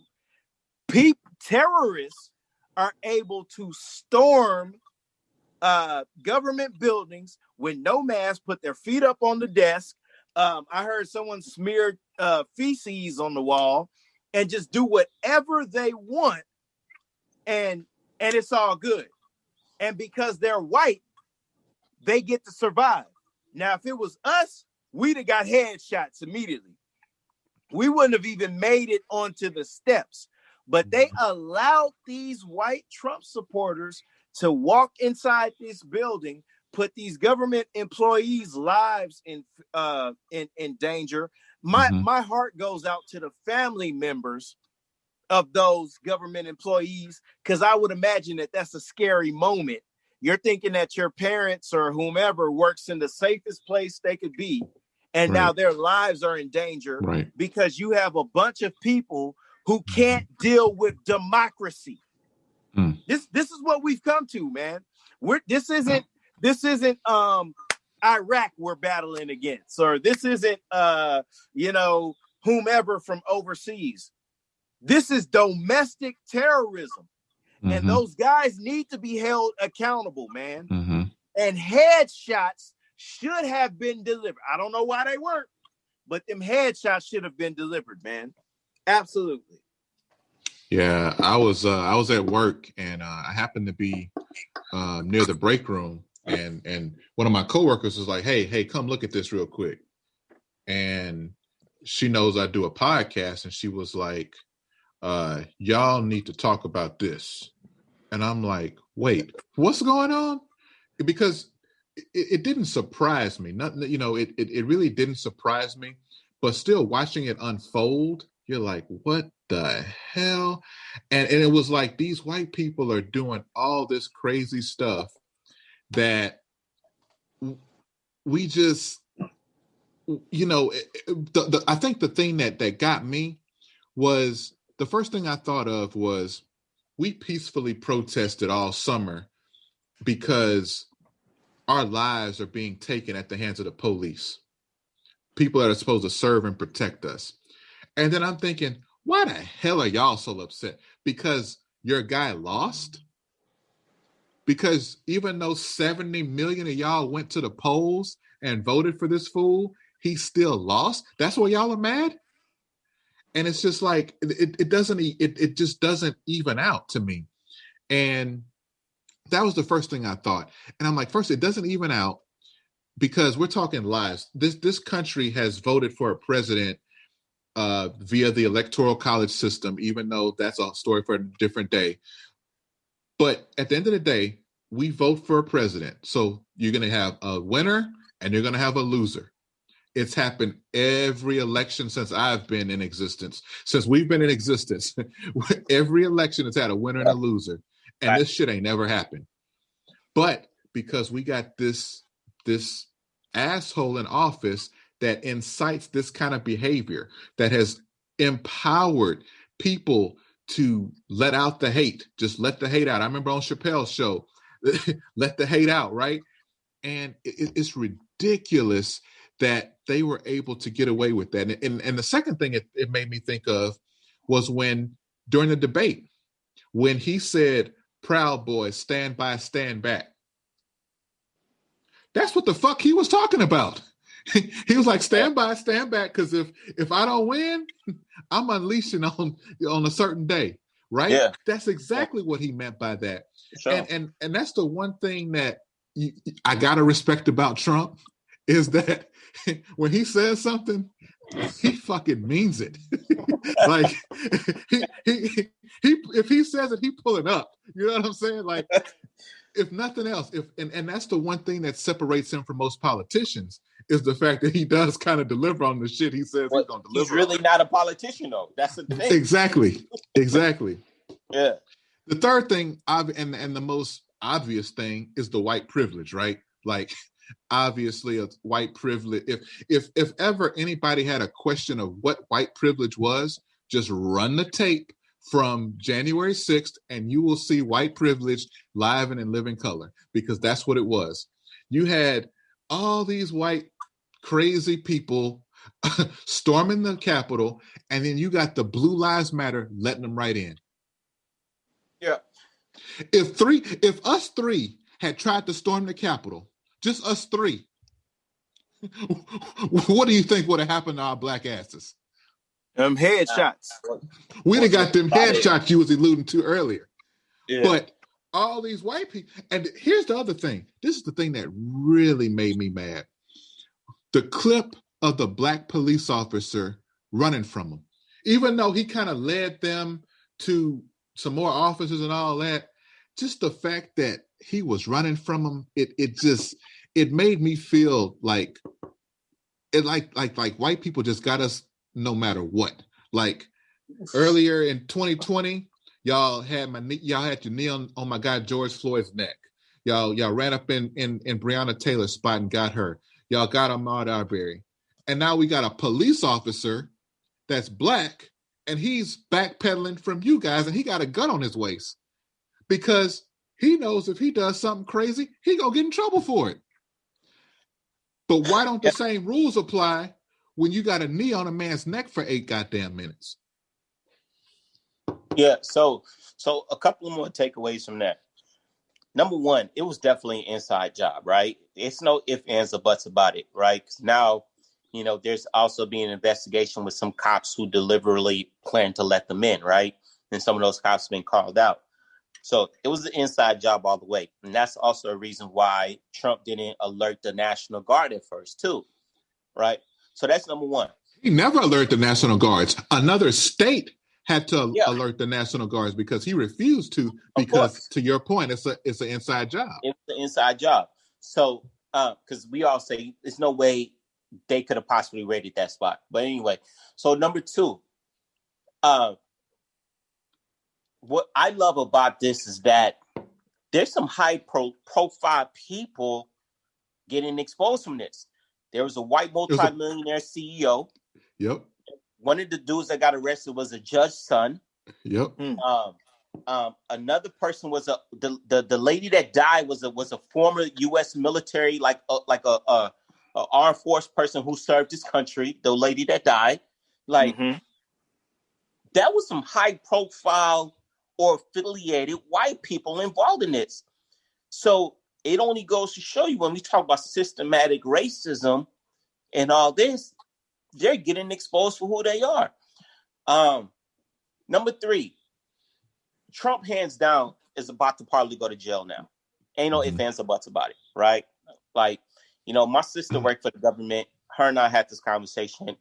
Terrorists are able to storm government buildings with no mask, put their feet up on the desk. I heard someone smeared feces on the wall and just do whatever they want. And it's all good. And because they're white, they get to survive. Now, if it was us, we'd have got headshots immediately. We wouldn't have even made it onto the steps. But they allowed these white Trump supporters to walk inside this building, put these government employees' lives in danger. My heart goes out to the family members of those government employees, because I would imagine that that's a scary moment. You're thinking that your parents or whomever works in the safest place they could be, and now their lives are in danger because you have a bunch of people who can't deal with democracy. This is what we've come to, man. This isn't Iraq we're battling against, or this isn't whomever from overseas. This is domestic terrorism. And those guys need to be held accountable, man. And headshots should have been delivered. I don't know why they weren't, but them headshots should have been delivered, man. Absolutely. Yeah, I was at work and I happened to be near the break room, and one of my coworkers was like, hey, come look at this real quick. And she knows I do a podcast, and she was like, y'all need to talk about this. And I'm like, wait, what's going on? Because it didn't surprise me. It really didn't surprise me. But still watching it unfold, you're like, what the hell? And it was like these white people are doing all this crazy stuff that we just, I think the thing that got me was, the first thing I thought of was, we peacefully protested all summer because our lives are being taken at the hands of the police, people that are supposed to serve and protect us. And then I'm thinking, why the hell are y'all so upset? Because your guy lost? Because even though 70 million of y'all went to the polls and voted for this fool, he still lost? That's why y'all are mad? And it's just like, it just doesn't even out to me. And that was the first thing I thought. And I'm like, first, it doesn't even out because we're talking lives. This country has voted for a president via the electoral college system, even though that's a story for a different day. But at the end of the day, we vote for a president. So you're going to have a winner and you're going to have a loser. It's happened every election since I've been in existence. Since we've been in existence, every election has had a winner and a loser. And this shit ain't never happened. But because we got this asshole in office that incites this kind of behavior, that has empowered people to let out the hate. Just let the hate out. I remember on Chappelle's show, let the hate out, right? And it's ridiculous that they were able to get away with that. And the second thing it made me think of was when, during the debate, when he said, "Proud Boys, stand by, stand back." That's what the fuck he was talking about. He was like, stand by, stand back, because if I don't win, I'm unleashing on a certain day, right? Yeah. That's exactly what he meant by that. Sure. And that's the one thing that I gotta respect about Trump, is that when he says something, he fucking means it. Like he if he says it, he pull it up. You know what I'm saying? Like, if nothing else, and that's the one thing that separates him from most politicians, is the fact that he does kind of deliver on the shit he says he's gonna deliver. He's really not a politician, though. That's the thing. Exactly. Yeah. The third thing, and the most obvious thing, is the white privilege, right? Like, obviously, a white privilege. If ever anybody had a question of what white privilege was, just run the tape from January 6th, and you will see white privilege live and in living color, because that's what it was. You had all these white crazy people storming the Capitol, and then you got the Blue Lives Matter letting them right in. Yeah. If us three had tried to storm the Capitol, just us three, what do you think would have happened to our black asses? Headshots. We'd have got them headshots you was alluding to earlier. Yeah. But all these white people, and here's the other thing. This is the thing that really made me mad. The clip of the black police officer running from him. Even though he kind of led them to some more officers and all that, just the fact that he was running from him, it made me feel like white people just got us no matter what. Like, earlier in 2020, y'all had your knee on my guy George Floyd's neck. Y'all ran up in Breonna Taylor's spot and got her. Y'all got Ahmaud Arbery. And now we got a police officer that's black, and he's backpedaling from you guys, and he got a gun on his waist because he knows if he does something crazy, he gonna get in trouble for it. But why don't the same rules apply when you got a knee on a man's neck for 8 goddamn minutes? Yeah, so a couple more takeaways from that. Number one, it was definitely an inside job, right? It's no ifs, ands, or buts about it, right? 'Cause now, there's also been an investigation with some cops who deliberately planned to let them in, right? And some of those cops have been called out. So it was an inside job all the way. And that's also a reason why Trump didn't alert the National Guard at first, too, right? So that's number one. He never alerted the National Guards. Another state had to alert the National Guards because he refused to, because to your point, it's an inside job. It's an inside job. So, because we all say there's no way they could have possibly raided that spot. But anyway, so number two, what I love about this is that there's some high profile people getting exposed from this. There was a white multimillionaire CEO. Yep. One of the dudes that got arrested was a judge's son. Yep. Another person was the lady that died was a former U.S. military, like a armed force person who served this country. The lady that died, that was some high profile or affiliated white people involved in this. So it only goes to show you, when we talk about systematic racism and all this, they're getting exposed for who they are. Number three, Trump, hands down, is about to probably go to jail now. Ain't no ifs, ands, or buts about it, right? Like, my sister worked for the government. Her and I had this conversation.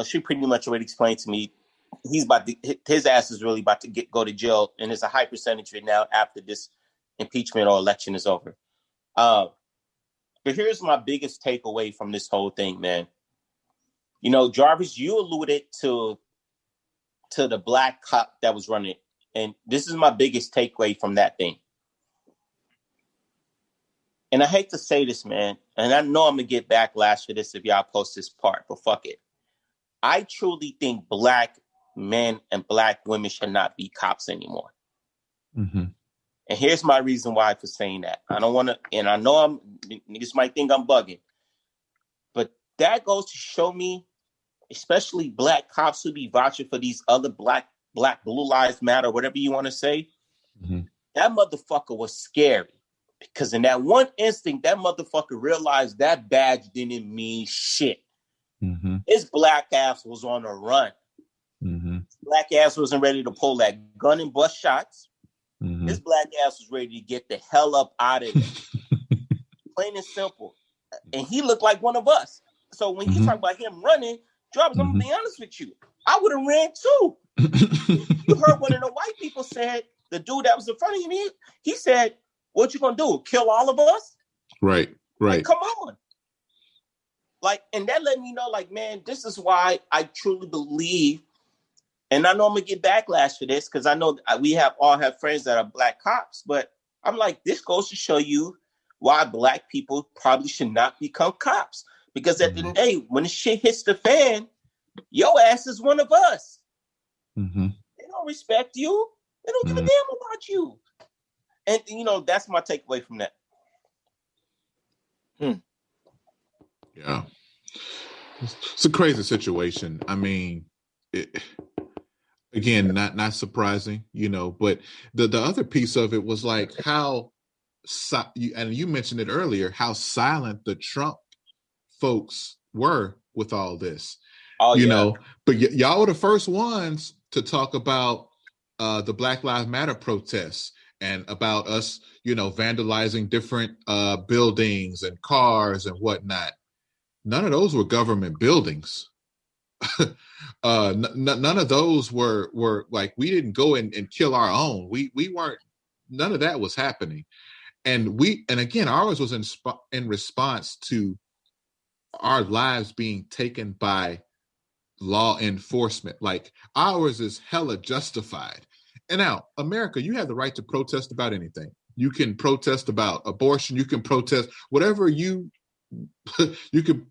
She pretty much already explained to me his ass is really about to go to jail, and there's a high percentage right now after this impeachment or election is over. But here's my biggest takeaway from this whole thing, man. Jarvis, you alluded to the black cop that was running it. And this is my biggest takeaway from that thing. and I hate to say this, man, and I know I'm gonna get backlash for this if y'all post this part, but fuck it. I truly think black men and black women should not be cops anymore. Mm-hmm. And here's my reason why for saying that. I don't want to, and I know niggas might think I'm bugging, but that goes to show me, especially black cops who be vouching for these other black blue lives matter, whatever you want to say. Mm-hmm. That motherfucker was scary because in that one instinct, that motherfucker realized that badge didn't mean shit. Mm-hmm. His black ass was on a run. Mm-hmm. Black ass wasn't ready to pull that gun and bust shots. Mm-hmm. His black ass was ready to get the hell up out of there. Plain and simple. And he looked like one of us. So when you talk about him running, Jarvis, I'm gonna be honest with you. I would have ran too. You heard one of the white people said, the dude that was in front of him, he said, "What you gonna do? Kill all of us?" Right. Like, come on. Like, and that let me know, like, man, this is why I truly believe. And I know I'm gonna get backlash for this because I know we all have friends that are black cops, but I'm like, this goes to show you why black people probably should not become cops. Because at the end of the day, when the shit hits the fan, your ass is one of us. Mm-hmm. They don't respect you. They don't give a damn about you. And that's my takeaway from that. Yeah, it's a crazy situation. I mean, again, not surprising, but the other piece of it was like how, and you mentioned it earlier, how silent the Trump folks were with all this. Oh, but y'all were the first ones to talk about the Black Lives Matter protests and about us, vandalizing different buildings and cars and whatnot. None of those were government buildings. None of those were like, we didn't go and kill our own. We weren't. None of that was happening. And again, ours was in response to our lives being taken by law enforcement. Like, ours is hella justified. And now, America, you have the right to protest about anything. You can protest about abortion. You can protest whatever you can,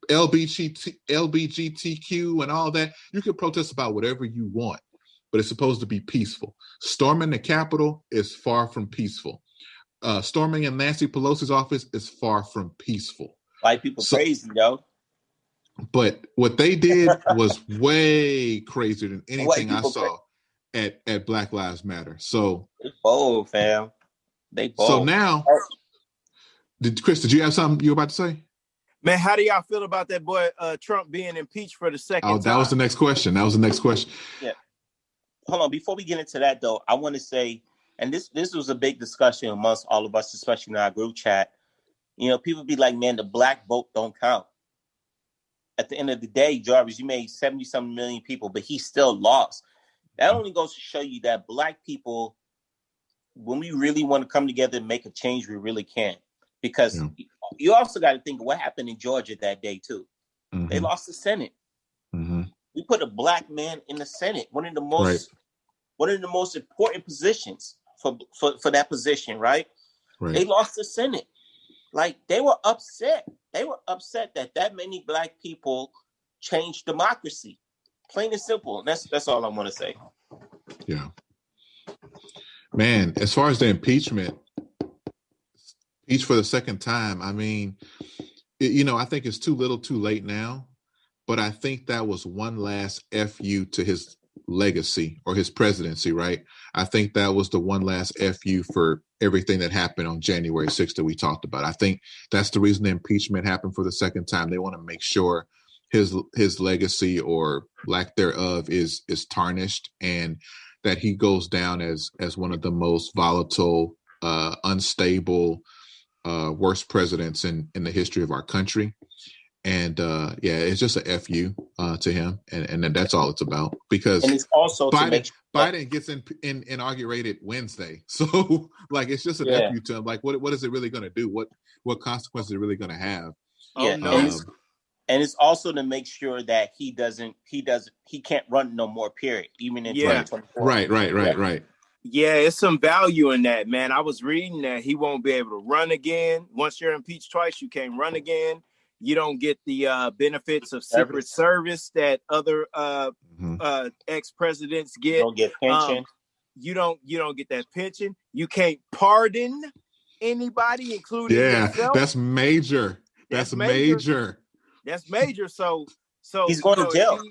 LBGTQ and all that. You can protest about whatever you want, but it's supposed to be peaceful. Storming the Capitol is far from peaceful. Storming in Nancy Pelosi's office is far from peaceful. White people crazy, yo. But what they did was way crazier than anything I saw at Black Lives Matter. So they bold, fam. They bold. So now, Chris, did you have something you were about to say? Man, how do y'all feel about that boy Trump being impeached for the second time? That was the next question. Yeah. Hold on. Before we get into that, though, I want to say, and this was a big discussion amongst all of us, especially in our group chat. People be like, man, the black vote don't count. At the end of the day, Jarvis, you made 70-something million people, but he still lost. That only goes to show you that black people, when we really want to come together and make a change, we really can. Because you also got to think of what happened in Georgia that day, too. Mm-hmm. They lost the Senate. Mm-hmm. We put a black man in the Senate, one of the most important positions for that position, right? They lost the Senate. Like, they were upset. They were upset that many black people changed democracy. Plain and simple. That's all I want to say. Yeah. Man, as far as the impeach for the second time, I mean, I think it's too little too late now, but I think that was one last FU to his legacy or his presidency, right? I think that was the one last FU for everything that happened on January 6th that we talked about. I think that's the reason the impeachment happened for the second time. They want to make sure his legacy or lack thereof is tarnished, and that he goes down as one of the most volatile, unstable, worst presidents in the history of our country. And it's just a FU to him, and that's all it's about. Because and it's also Biden gets inaugurated Wednesday, so like it's just an FU to him. Like, what is it really going to do? What consequences is it really going to have? Yeah, and it's also to make sure that he can't run no more. Period. Even in 2024. Right. Yeah, it's some value in that, man. I was reading that he won't be able to run again. Once you're impeached twice, you can't run again. You don't get the benefits of Secret Service that other ex-presidents get. You don't get pension. You don't get that pension. You can't pardon anybody, including yourself. That's major. That's major. That's major. So he's going to jail.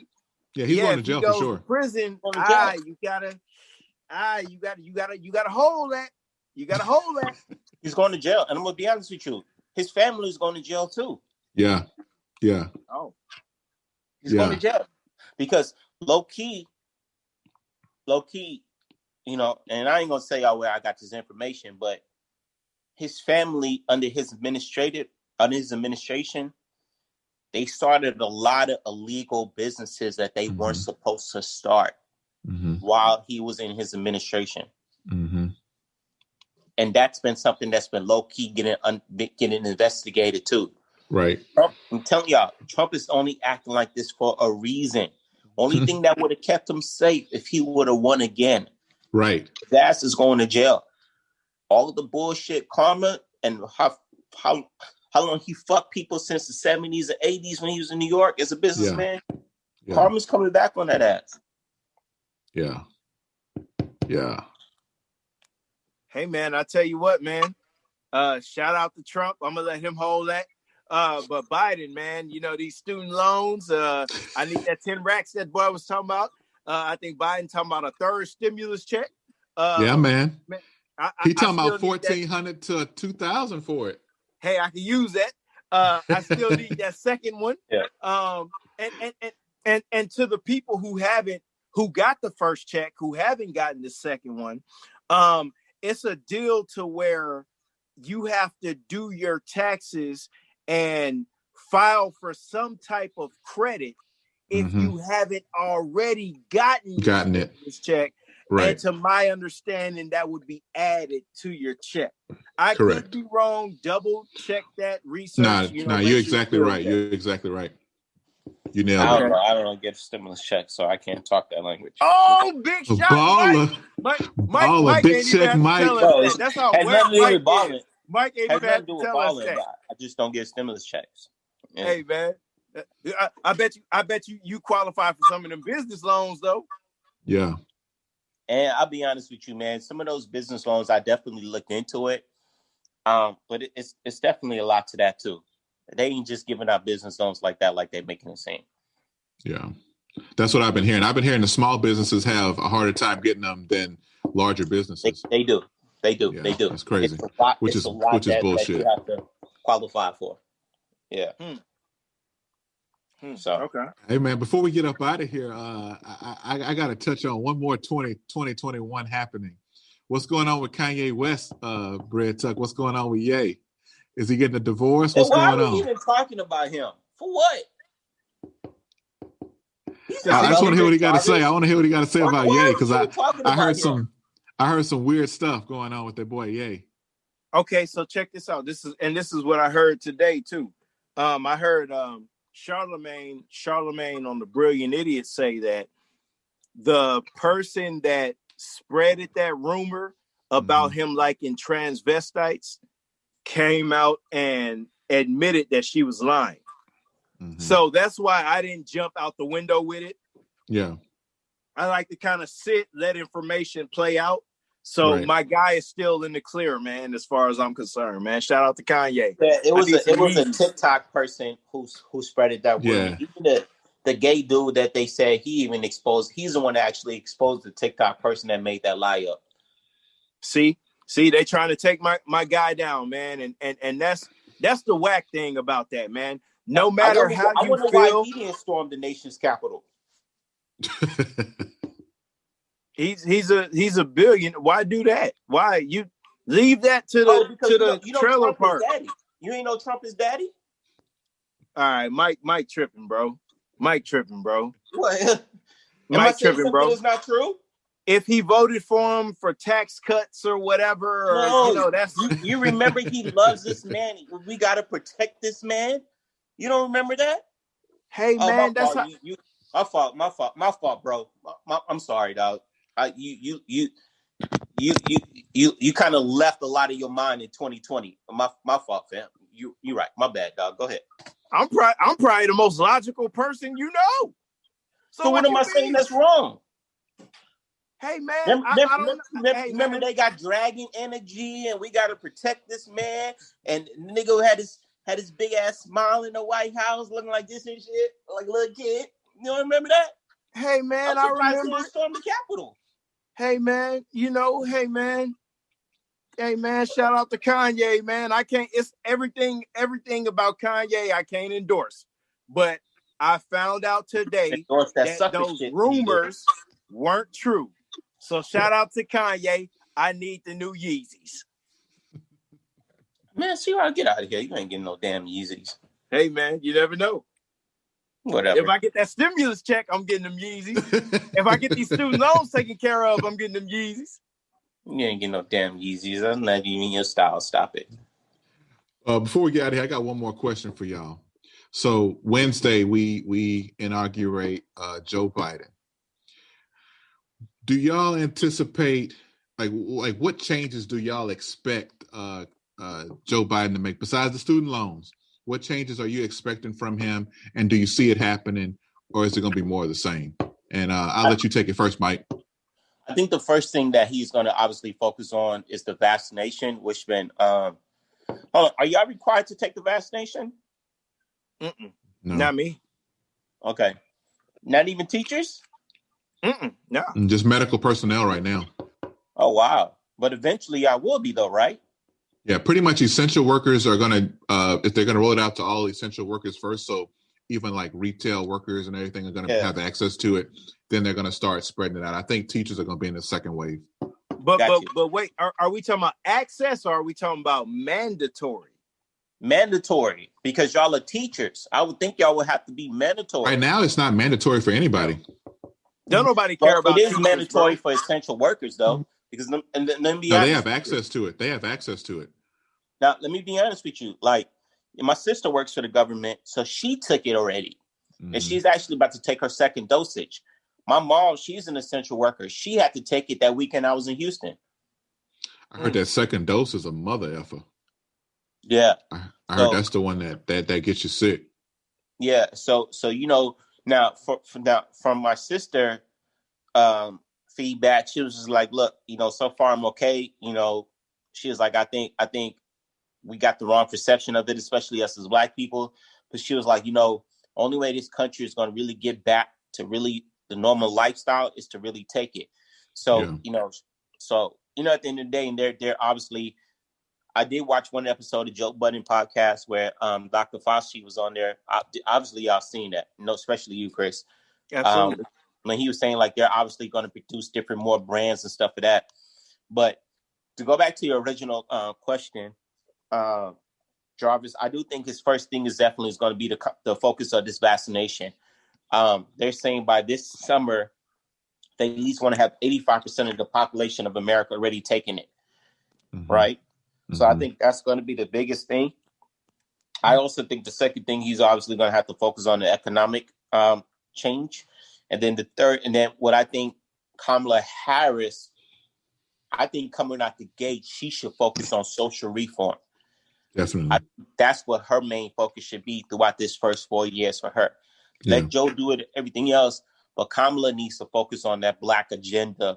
He's going to jail for sure. To prison, you gotta hold that. You gotta hold that. He's going to jail, and I'm gonna be honest with you. His family is going to jail too. Yeah. Oh, he's going to jail because low key, you know. And I ain't gonna say where I got this information, but his family under his administration, they started a lot of illegal businesses that they weren't supposed to start while he was in his administration. And that's been something that's been low key getting investigated too. Right. Trump, I'm telling y'all, Trump is only acting like this for a reason. Only thing that would have kept him safe if he would have won again. Right. His ass is going to jail. All of the bullshit karma and how long he fucked people since the 70s and 80s when he was in New York as a businessman. Yeah. Karma's coming back on that ass. Yeah. Hey man, I tell you what, man. Shout out to Trump. I'm gonna let him hold that. But Biden, man, you know, these student loans. I need that 10 racks that boy was talking about. I think Biden talking about a third stimulus check. Man. He talking about 1,400 to 2,000 for it. Hey, I can use that. I still need that second one. Yeah. And to the people who got the first check, who haven't gotten the second one, it's a deal to where you have to do your taxes and file for some type of credit if you haven't already gotten it. This check. Right. And to my understanding, that would be added to your check. I could be wrong. Double check that research. You're exactly right. You're exactly right. You nailed it. I don't get a stimulus check, so I can't talk that language. Oh, big shot, baller. Mike big check, Mike. That's how well Mike is. Mike ain't even had to tell us that. I just don't get stimulus checks. Yeah. Hey, man. I bet you qualify for some of them business loans, though. Yeah. And I'll be honest with you, man. Some of those business loans, I definitely looked into it. But it's definitely a lot to that too. They ain't just giving out business loans like that, like they're making it seem. Yeah, that's what I've been hearing. I've been hearing the small businesses have a harder time getting them than larger businesses. They do. Yeah, They do. That's crazy. Which is bullshit. That you have to qualify for. Yeah. So okay. Hey man, before we get up out of here, I got to touch on one more 2021 happening. What's going on with Kanye West, Bread Tuck? What's going on with Ye? Is he getting a divorce? What's going on? Why are we even talking about him? For what? I just want to hear what he got to say. I want to hear what he got to say about Ye, because I heard some weird stuff going on with that boy Ye. Okay, so check this out. This is what I heard today too. I heard Charlemagne on the Brilliant Idiot say that the person that spreaded that rumor about him liking transvestites came out and admitted that she was lying. So that's why I didn't jump out the window with it. Yeah. I like to kind of let information play out. So my guy is still in the clear, man, as far as I'm concerned, man. Shout out to Kanye. Yeah, it was a TikTok person who spread that rumor. Yeah. Even the gay dude that they said he even exposed, he's the one that actually exposed the TikTok person that made that lie up. See, they trying to take my guy down, man, and that's the whack thing about that, man. No matter how you feel, why he didn't storm the nation's capital. He's a billion. Why do that? Why you leave that to the trailer park? You ain't know Trump is daddy. All right, Mike tripping, bro. Mike tripping, bro. What? Mike tripping, bro. It's not true. If he voted for him for tax cuts or whatever, that's you remember he loves this man. We got to protect this man. You don't remember that? Hey man, that's my fault, bro. I'm sorry, dog. You You kind of left a lot of your mind in 2020. My fault, fam. You right. My bad, dog. Go ahead. I'm probably the most logical person you know. So what am I saying that's wrong? Hey man, remember they got dragon energy, and we got to protect this man. And the nigga had his big ass smile in the White House, looking like this and shit, like a little kid. You don't remember that? Hey man, I remember. Storm the Capitol. Hey man, Hey man, shout out to Kanye, man. It's everything about Kanye I can't endorse. But I found out today that those rumors weren't true. So shout out to Kanye. I need the new Yeezys. Man, see, get out of here. You ain't getting no damn Yeezys. Hey man, you never know. Whatever. If I get that stimulus check, I'm getting them Yeezys. If I get these student loans taken care of, I'm getting them Yeezys. You ain't getting no damn Yeezys. That's not even your style. Stop it. Before we get out of here, I got one more question for y'all. So Wednesday, we inaugurate Joe Biden. Do y'all anticipate, like what changes do y'all expect Joe Biden to make besides the student loans? What changes are you expecting from him, and do you see it happening, or is it going to be more of the same? And I'll let you take it first, Mike. I think the first thing that he's going to obviously focus on is the vaccination, which been. Hold on, are y'all required to take the vaccination? No. Not me. Okay, not even teachers. No, just medical personnel right now. Oh wow! But eventually, I will be though, right? Yeah, pretty much. Essential workers are going to, if they're going to roll it out to all essential workers first, so even like retail workers and everything are going to have access to it. Then they're going to start spreading it out. I think teachers are going to be in the second wave. But wait, are we talking about access or are we talking about mandatory? Mandatory, because y'all are teachers. I would think y'all would have to be mandatory. Right now, it's not mandatory for anybody. Don't nobody care about it. It is teachers, mandatory for essential workers, though, because they have access to it. They have access to it. Now, let me be honest with you. Like, my sister works for the government, so she took it already, and she's actually about to take her second dosage. My mom, she's an essential worker. She had to take it that weekend I was in Houston. I heard that second dose is a mother effer. Yeah, I heard that's the one that gets you sick. Yeah, so now from my sister feedback, she was just like, look, so far I'm okay. She was like, I think we got the wrong perception of it, especially us as Black people. But she was like, only way this country is going to really get back to really the normal lifestyle is to really take it. So, at the end of the day, and they're obviously, I did watch one episode of Joe Budden podcast where Dr. Fauci was on there. Obviously, y'all seen that, especially you, Chris. Absolutely. When he was saying like they're obviously going to produce more brands and stuff for that. But to go back to your original question, Jarvis, I do think his first thing is definitely going to be the focus of this vaccination. They're saying by this summer, they at least want to have 85% of the population of America already taking it, right? So I think that's going to be the biggest thing. I also think the second thing he's obviously going to have to focus on the economic change. And then the third, and then what I think Kamala Harris, I think coming out the gate, she should focus on social reform. Definitely. That's what her main focus should be throughout this first 4 years for her. Let Joe do it, everything else, but Kamala needs to focus on that Black agenda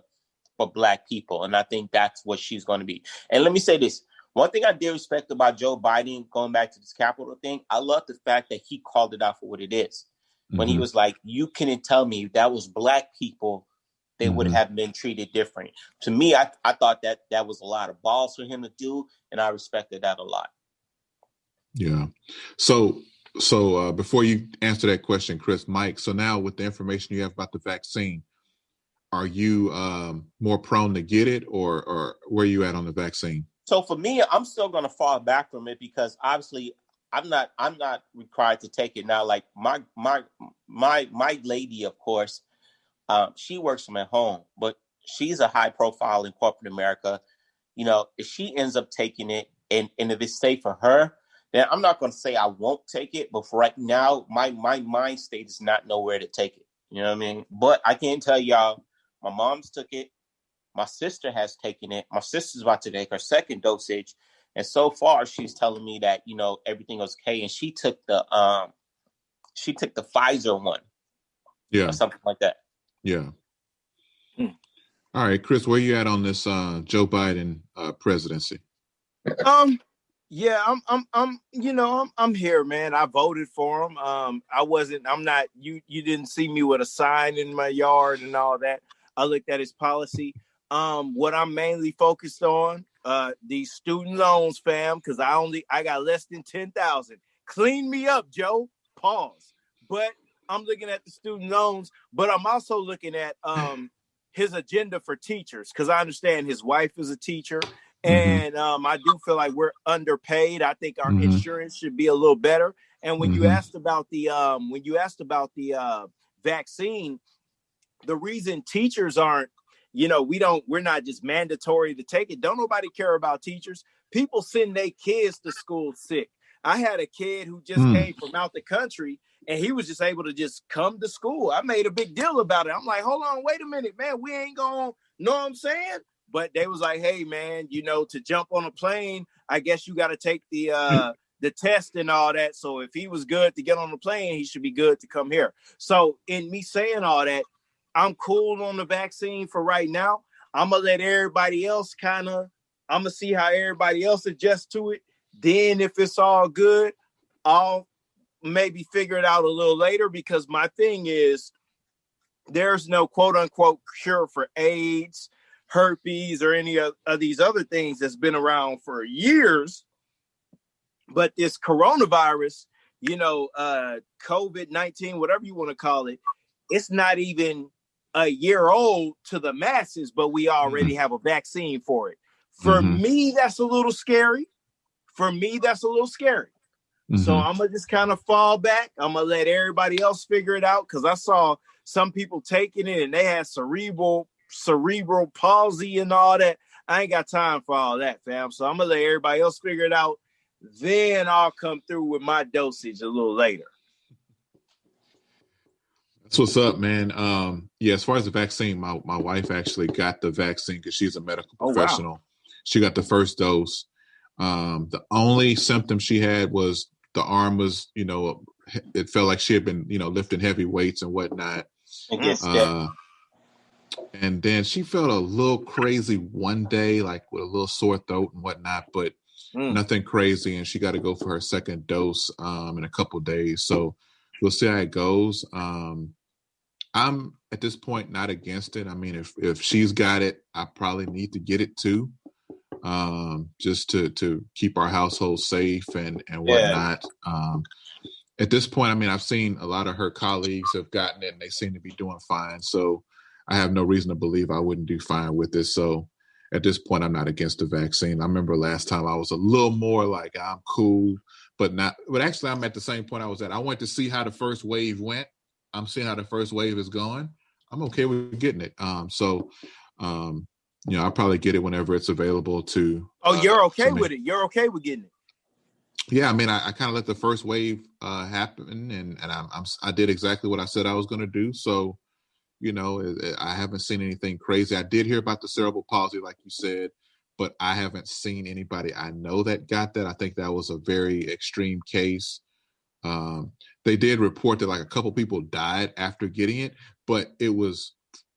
for Black people. And I think that's what she's going to be. And let me say this. One thing I did respect about Joe Biden, going back to this Capitol thing, I love the fact that he called it out for what it is. When he was like, you couldn't tell me if that was Black people, they would have been treated different. To me, I thought that was a lot of balls for him to do, and I respected that a lot. Yeah. So before you answer that question, Chris, Mike, so now with the information you have about the vaccine, are you more prone to get it, or where are you at on the vaccine? So for me, I'm still going to fall back from it because obviously I'm not required to take it now. Like my lady, of course, she works from at home, but she's a high profile in corporate America. If she ends up taking it and if it's safe for her, then I'm not going to say I won't take it. But for right now, my mind state is not nowhere to take it. You know what I mean? But I can tell y'all, my mom's took it. My sister has taken it. My sister's about to take her second dosage. And so far she's telling me that, everything was okay. And she took the Pfizer one. Yeah. Or something like that. Yeah. All right, Chris, where you at on this Joe Biden presidency? Yeah, I'm here, man. I voted for him. You didn't see me with a sign in my yard and all that. I looked at his policy. What I'm mainly focused on, these student loans, fam, because I got less than 10,000. Clean me up, Joe. Pause. But I'm looking at the student loans, but I'm also looking at his agenda for teachers, because I understand his wife is a teacher. And I do feel like we're underpaid. I think our insurance should be a little better. And when you asked about the vaccine, the reason teachers aren't, we're not just mandatory to take it. Don't nobody care about teachers. People send their kids to school sick. I had a kid who just came from out the country, and he was just able to just come to school. I made a big deal about it. I'm like, hold on, wait a minute, man. We ain't gonna, know what I'm saying? But they was like, hey, man, to jump on a plane, I guess you got to take the test and all that. So if he was good to get on the plane, he should be good to come here. So in me saying all that, I'm cool on the vaccine for right now. I'm going to let everybody else I'm going to see how everybody else adjusts to it. Then if it's all good, I'll maybe figure it out a little later, because my thing is there's no quote unquote cure for AIDS, herpes, or any of these other things that's been around for years. But this coronavirus, COVID-19, whatever you want to call it, it's not even a year old to the masses, but we already have a vaccine for it. For me, that's a little scary. So I'm going to just kind of fall back. I'm going to let everybody else figure it out, because I saw some people taking it and they had cerebral palsy and all that. I ain't got time for all that, fam. So I'm going to let everybody else figure it out. Then I'll come through with my dosage a little later. That's what's up, man. As far as the vaccine, my wife actually got the vaccine because she's a medical professional. Oh, wow. She got the first dose. The only symptom she had was the arm was, it felt like she had been, lifting heavy weights and whatnot. And then she felt a little crazy one day, like with a little sore throat and whatnot, but nothing crazy. And she got to go for her second dose in a couple of days. So we'll see how it goes. I'm at this point not against it. I mean, if she's got it, I probably need to get it too, just to keep our household safe and whatnot. At this point, I mean, I've seen a lot of her colleagues have gotten it and they seem to be doing fine. So I have no reason to believe I wouldn't do fine with this. So at this point, I'm not against the vaccine. I remember last time I was a little more like, I'm cool, but actually I'm at the same point I was at. I went to see how the first wave went. I'm seeing how the first wave is going. I'm okay with getting it. I'll probably get it whenever it's available to. Oh, you're okay with it? You're okay with getting it? Yeah, I mean, I kind of let the first wave happen, and I did exactly what I said I was going to do. So, I haven't seen anything crazy. I did hear about the cerebral palsy, like you said, but I haven't seen anybody I know that got that. I think that was a very extreme case. They did report that like a couple people died after getting it, but it was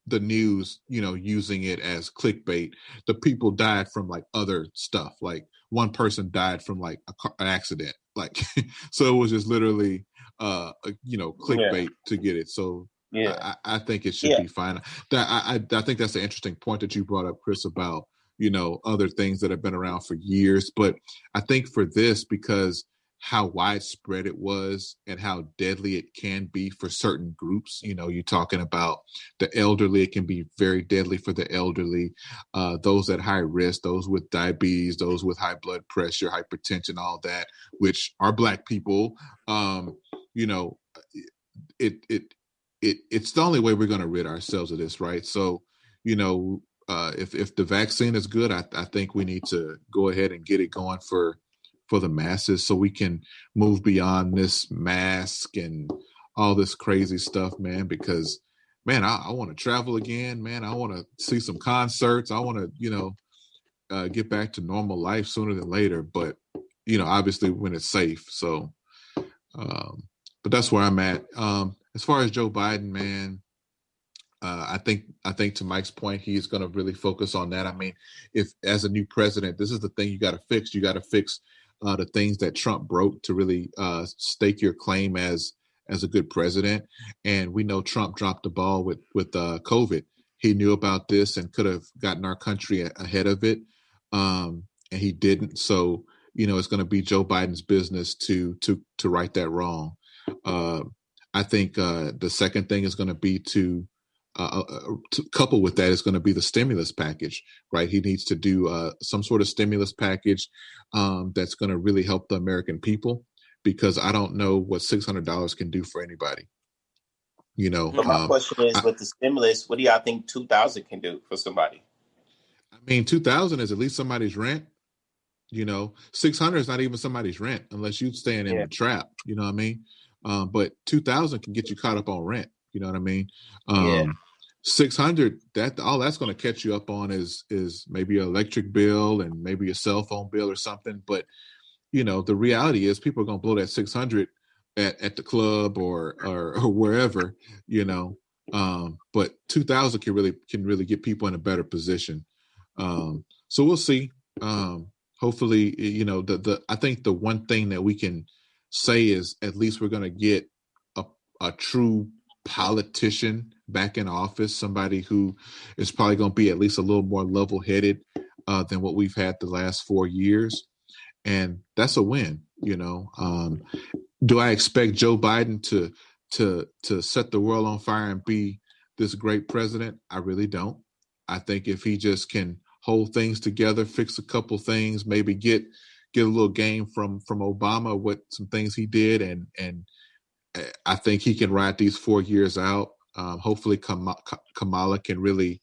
the news, using it as clickbait. The people died from like other stuff. Like one person died from like an accident. Like, so it was just literally, clickbait to get it. So I think it should be fine. I think that's an interesting point that you brought up, Chris, about, other things that have been around for years. But I think for this, because how widespread it was and how deadly it can be for certain groups. You're talking about the elderly. It can be very deadly for the elderly, those at high risk, those with diabetes, those with high blood pressure, hypertension, all that, which are Black people. It's the only way we're going to rid ourselves of this, right? So, if the vaccine is good, I think we need to go ahead and get it going for the masses so we can move beyond this mask and all this crazy stuff, man, because man, I want to travel again, man. I want to see some concerts. I want to, get back to normal life sooner than later. But, obviously when it's safe. So, but that's where I'm at. As far as Joe Biden, man, I think to Mike's point, he's going to really focus on that. I mean, if as a new president, this is the thing you got to fix. You got to fix the things that Trump broke to really stake your claim as a good president. And we know Trump dropped the ball with COVID. He knew about this and could have gotten our country ahead of it, and he didn't. So it's going to be Joe Biden's business to right that wrong. I think the second thing is going to be to couple with that is going to be the stimulus package, right? He needs to do some sort of stimulus package that's going to really help the American people, because I don't know what $600 can do for anybody. But my question is, with the stimulus, what do y'all think 2,000 can do for somebody? I mean, 2,000 is at least somebody's rent. 600 is not even somebody's rent unless you're staying in the trap. You know what I mean? But 2,000 can get you caught up on rent. You know what I mean? 600, all that's going to catch you up on is maybe an electric bill and maybe a cell phone bill or something. But the reality is people are going to blow that 600 at the club or wherever. But 2,000 can really get people in a better position. So we'll see. Hopefully, I think the one thing that we can say is at least we're going to get a true politician back in office, somebody who is probably going to be at least a little more level-headed than what we've had the last 4 years. And that's a win. Do I expect Joe Biden to set the world on fire and be this great president? I really don't. I think if he just can hold things together, fix a couple things, maybe get a little game from Obama, what some things he did, and I think he can ride these 4 years out. Hopefully Kamala can really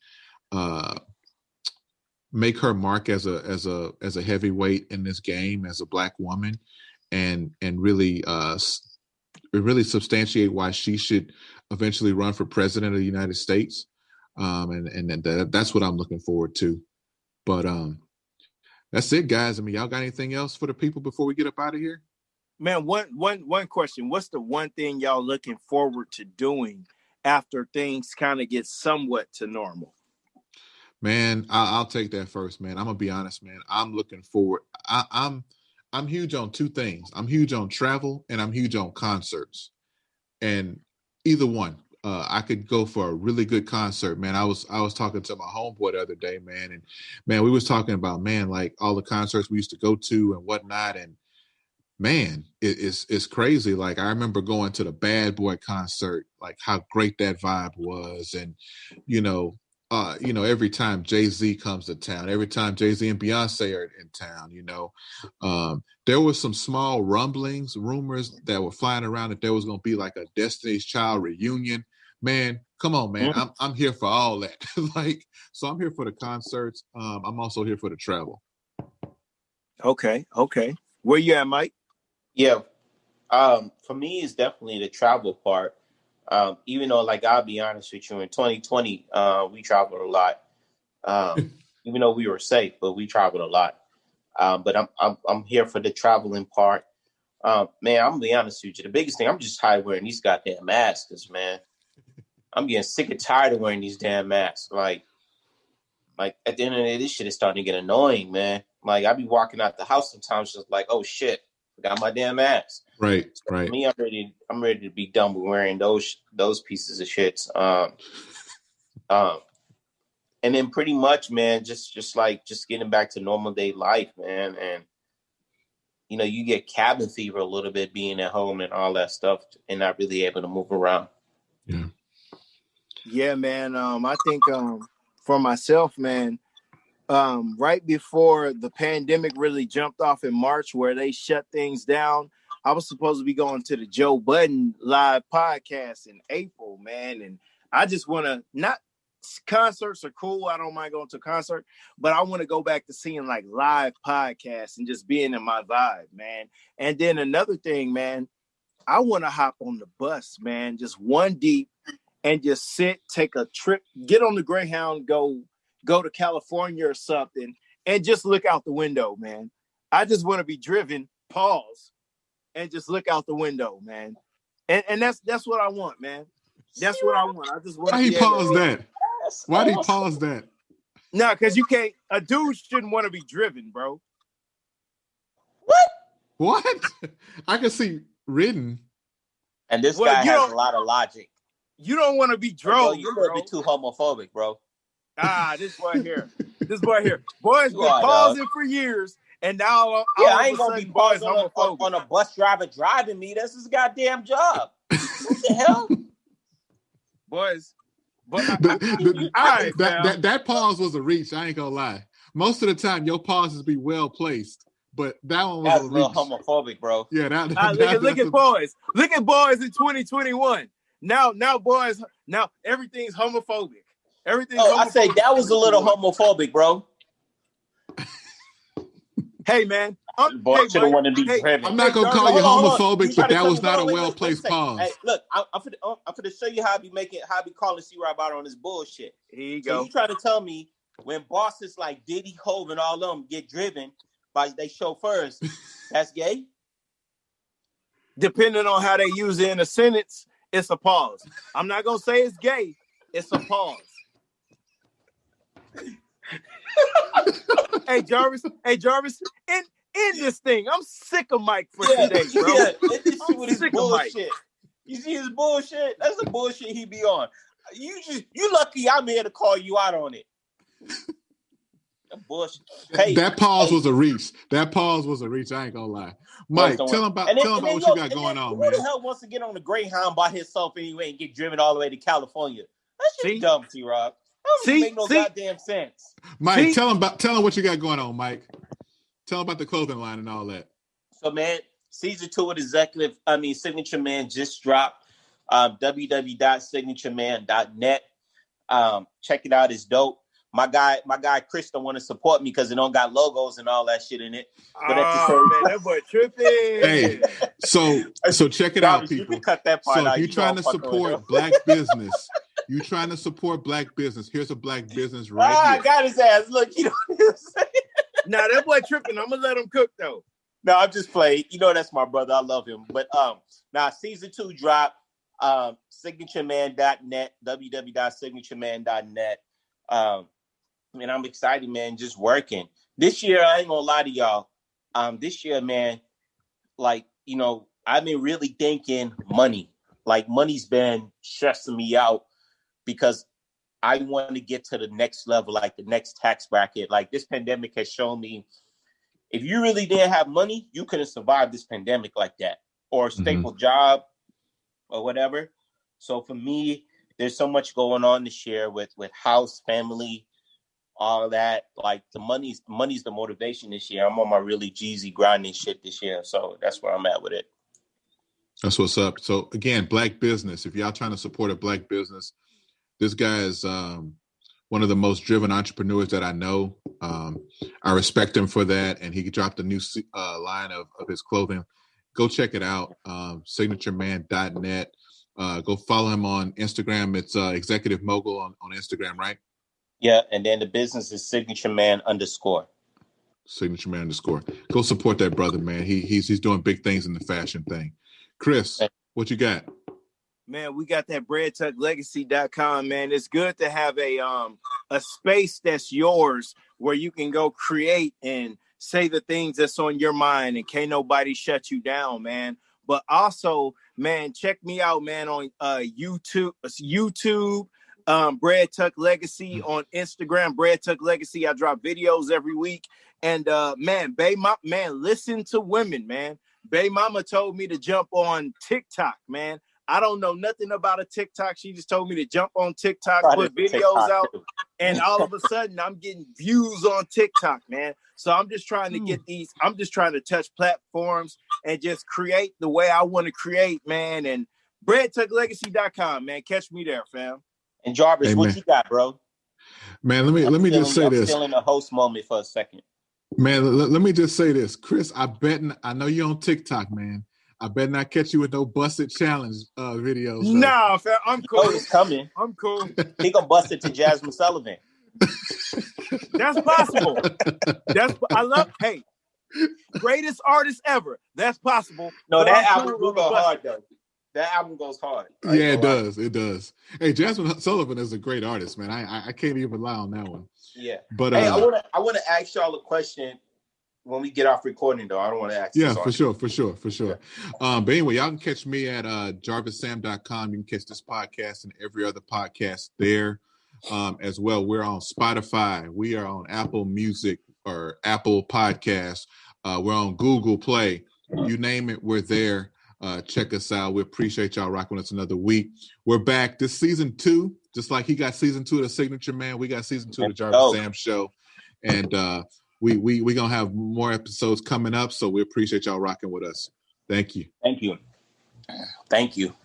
make her mark as a heavyweight in this game as a Black woman, and really substantiate why she should eventually run for president of the United States. And that's what I'm looking forward to. But that's it, guys. I mean, y'all got anything else for the people before we get up out of here? Man, one question. What's the one thing y'all looking forward to doing after things kind of get somewhat to normal? Man, I'll take that first, man. I'm gonna be honest, man. I'm looking forward. I'm huge on two things. I'm huge on travel and I'm huge on concerts. And either one, I could go for a really good concert, man. I was talking to my homeboy the other day, man, and man, we was talking about, man, like all the concerts we used to go to and whatnot, and man, it's crazy. Like I remember going to the Bad Boy concert, like how great that vibe was, and every time Jay-Z comes to town, every time Jay-Z and Beyonce are in town, there was some small rumors that were flying around that there was going to be like a Destiny's Child reunion. Man, come on, man. I'm here for all that. So I'm here for the concerts. I'm also here for the travel. Okay. Where you at, Mike? Yeah. For me, it's definitely the travel part. Even though, like, I'll be honest with you, in 2020, we traveled a lot. Even though we were safe, but we traveled a lot. But I'm here for the traveling part. Man, I'm gonna be honest with you. The biggest thing, I'm just tired of wearing these goddamn masks, man. I'm getting sick and tired of wearing these damn masks. Like at the end of the day, this shit is starting to get annoying, man. Like I be walking out the house sometimes just like, oh shit, forgot my damn mask. Right. For me, I'm ready to be done with wearing those pieces of shit. And then pretty much, man, just getting back to normal day life, man. And you get cabin fever a little bit being at home and all that stuff, and not really able to move around. Yeah, man. I think for myself, man, right before the pandemic really jumped off in March, where they shut things down, I was supposed to be going to the Joe Budden live podcast in April, man. And I just want to, not concerts are cool. I don't mind going to a concert, but I want to go back to seeing like live podcasts and just being in my vibe, man. And then another thing, man, I want to hop on the bus, man, just one deep and just sit, take a trip, get on the Greyhound, go to California or something, and just look out the window, man. I just want to be driven, pause, and just look out the window, man. And that's what I want, man. That's what I want. I just want. Why he paused that? Why did he pause that? Nah, because you can't. A dude shouldn't want to be driven, bro. What? I can see ridden. And this guy has a lot of logic. You don't want to be drove. You're going to be too homophobic, bro. This boy here. Boys been pausing for years, and now I ain't gonna be pausing on a bus driver driving me. That's his goddamn job. What the hell, boys? But that pause was a reach. I ain't gonna lie. Most of the time, your pauses be well placed, but that one was a little homophobic, bro. Yeah, look at boys. Look at boys in 2021. Now boys. Now everything's homophobic. I say that was a little homophobic, bro. Hey, man. I'm not going to call you homophobic, but that was not a well-placed pause. Hey, look, I'm going to show you how I be calling C-Rob out on this bullshit. Here you go. So you try to tell me when bosses like Diddy, Hov, and all of them get driven by they chauffeurs, that's gay? Depending on how they use it in a sentence, it's a pause. I'm not going to say it's gay. It's a pause. Hey Jarvis, end this thing. I'm sick of Mike for today, bro. Yeah, I'm sick of Mike. You see his bullshit? That's the bullshit he be on. You lucky I'm here to call you out on it. Bullshit. Hey, that pause was a reach. That pause was a reach. I ain't gonna lie. Mike, tell him about what you got going on, man. Who the hell wants to get on the Greyhound by himself anyway and get driven all the way to California? That's just dumb, T-Rob. That doesn't make no goddamn sense. Mike, tell him what you got going on, Mike. Tell him about the clothing line and all that. So, man, season 2 of Signature Man just dropped. www.signatureman.net. Check it out. It's dope. My guy Chris don't want to support me because it don't got logos and all that shit in it. But that boy tripping. Hey, so check it out, people. You can cut that part out. So if you're trying to support black business, here's a black business right here. I got his ass. Look, you know what I'm saying? Nah, that boy tripping. I'm gonna let him cook though. No, I'm just playing. You know that's my brother. I love him. But now season 2 dropped. Signatureman.net, www.signatureman.net. And I'm excited, man, just working. This year, I ain't gonna lie to y'all. This year, man, like, you know, I've been really thinking money. Like, money's been stressing me out because I want to get to the next level, like the next tax bracket. Like, this pandemic has shown me if you really didn't have money, you couldn't survive this pandemic like that, or a stable job or whatever. So for me, there's so much going on this year with house, family, all of that. Like the money's the motivation this year. I'm on my really Jeezy grinding shit this year. So that's where I'm at with it. That's what's up. So again, black business. If y'all trying to support a black business, this guy is one of the most driven entrepreneurs that I know. I respect him for that. And he dropped a new line of his clothing. Go check it out. Signatureman.net. Go follow him on Instagram. It's Executive Mogul on Instagram, right? Yeah, and then the business is _. _. Go support that brother, man. He's doing big things in the fashion thing. Chris, what you got? Man, we got that breadtucklegacy.com, man. It's good to have a space that's yours where you can go create and say the things that's on your mind and can't nobody shut you down, man. But also, man, check me out, man, on YouTube, Bread Tuck Legacy, on Instagram, Bread Tuck Legacy. I drop videos every week. And man, listen to women, man. Bae Mama told me to jump on TikTok, man. I don't know nothing about a TikTok. She just told me to jump on TikTok, put videos out, and all of a sudden I'm getting views on TikTok, man. So I'm just trying to get these. I'm just trying to touch platforms and just create the way I want to create, man. And breadtucklegacy.com, man. Catch me there, fam. And Jarvis, what you got, bro? Man, let me just say this. I'm still in the host moment for a second. Man, let me just say this. Chris, I know you're on TikTok, man. I better not catch you with no busted challenge videos. Nah, fam, I'm cool. Oh, he's coming. I'm cool. He gonna bust it to Jasmine Sullivan. That's possible. Hey, greatest artist ever. That's possible. No, that album will go hard though. That album goes hard. Yeah, it does. It does. Hey, Jasmine Sullivan is a great artist, man. I can't even lie on that one. Yeah. But hey, I want to ask y'all a question when we get off recording, though. I don't want to ask. Yeah, for sure. But anyway, y'all can catch me at jarvissam.com. You can catch this podcast and every other podcast there as well. We're on Spotify. We are on Apple Music or Apple Podcasts. We're on Google Play. You name it, we're there. Check us out. We appreciate y'all rocking with us another week. We're back this season 2, just like he got season 2 of the Signature Man. We got season 2 of the Jarvis Sam Show, and we gonna have more episodes coming up. So we appreciate y'all rocking with us. Thank you. Thank you.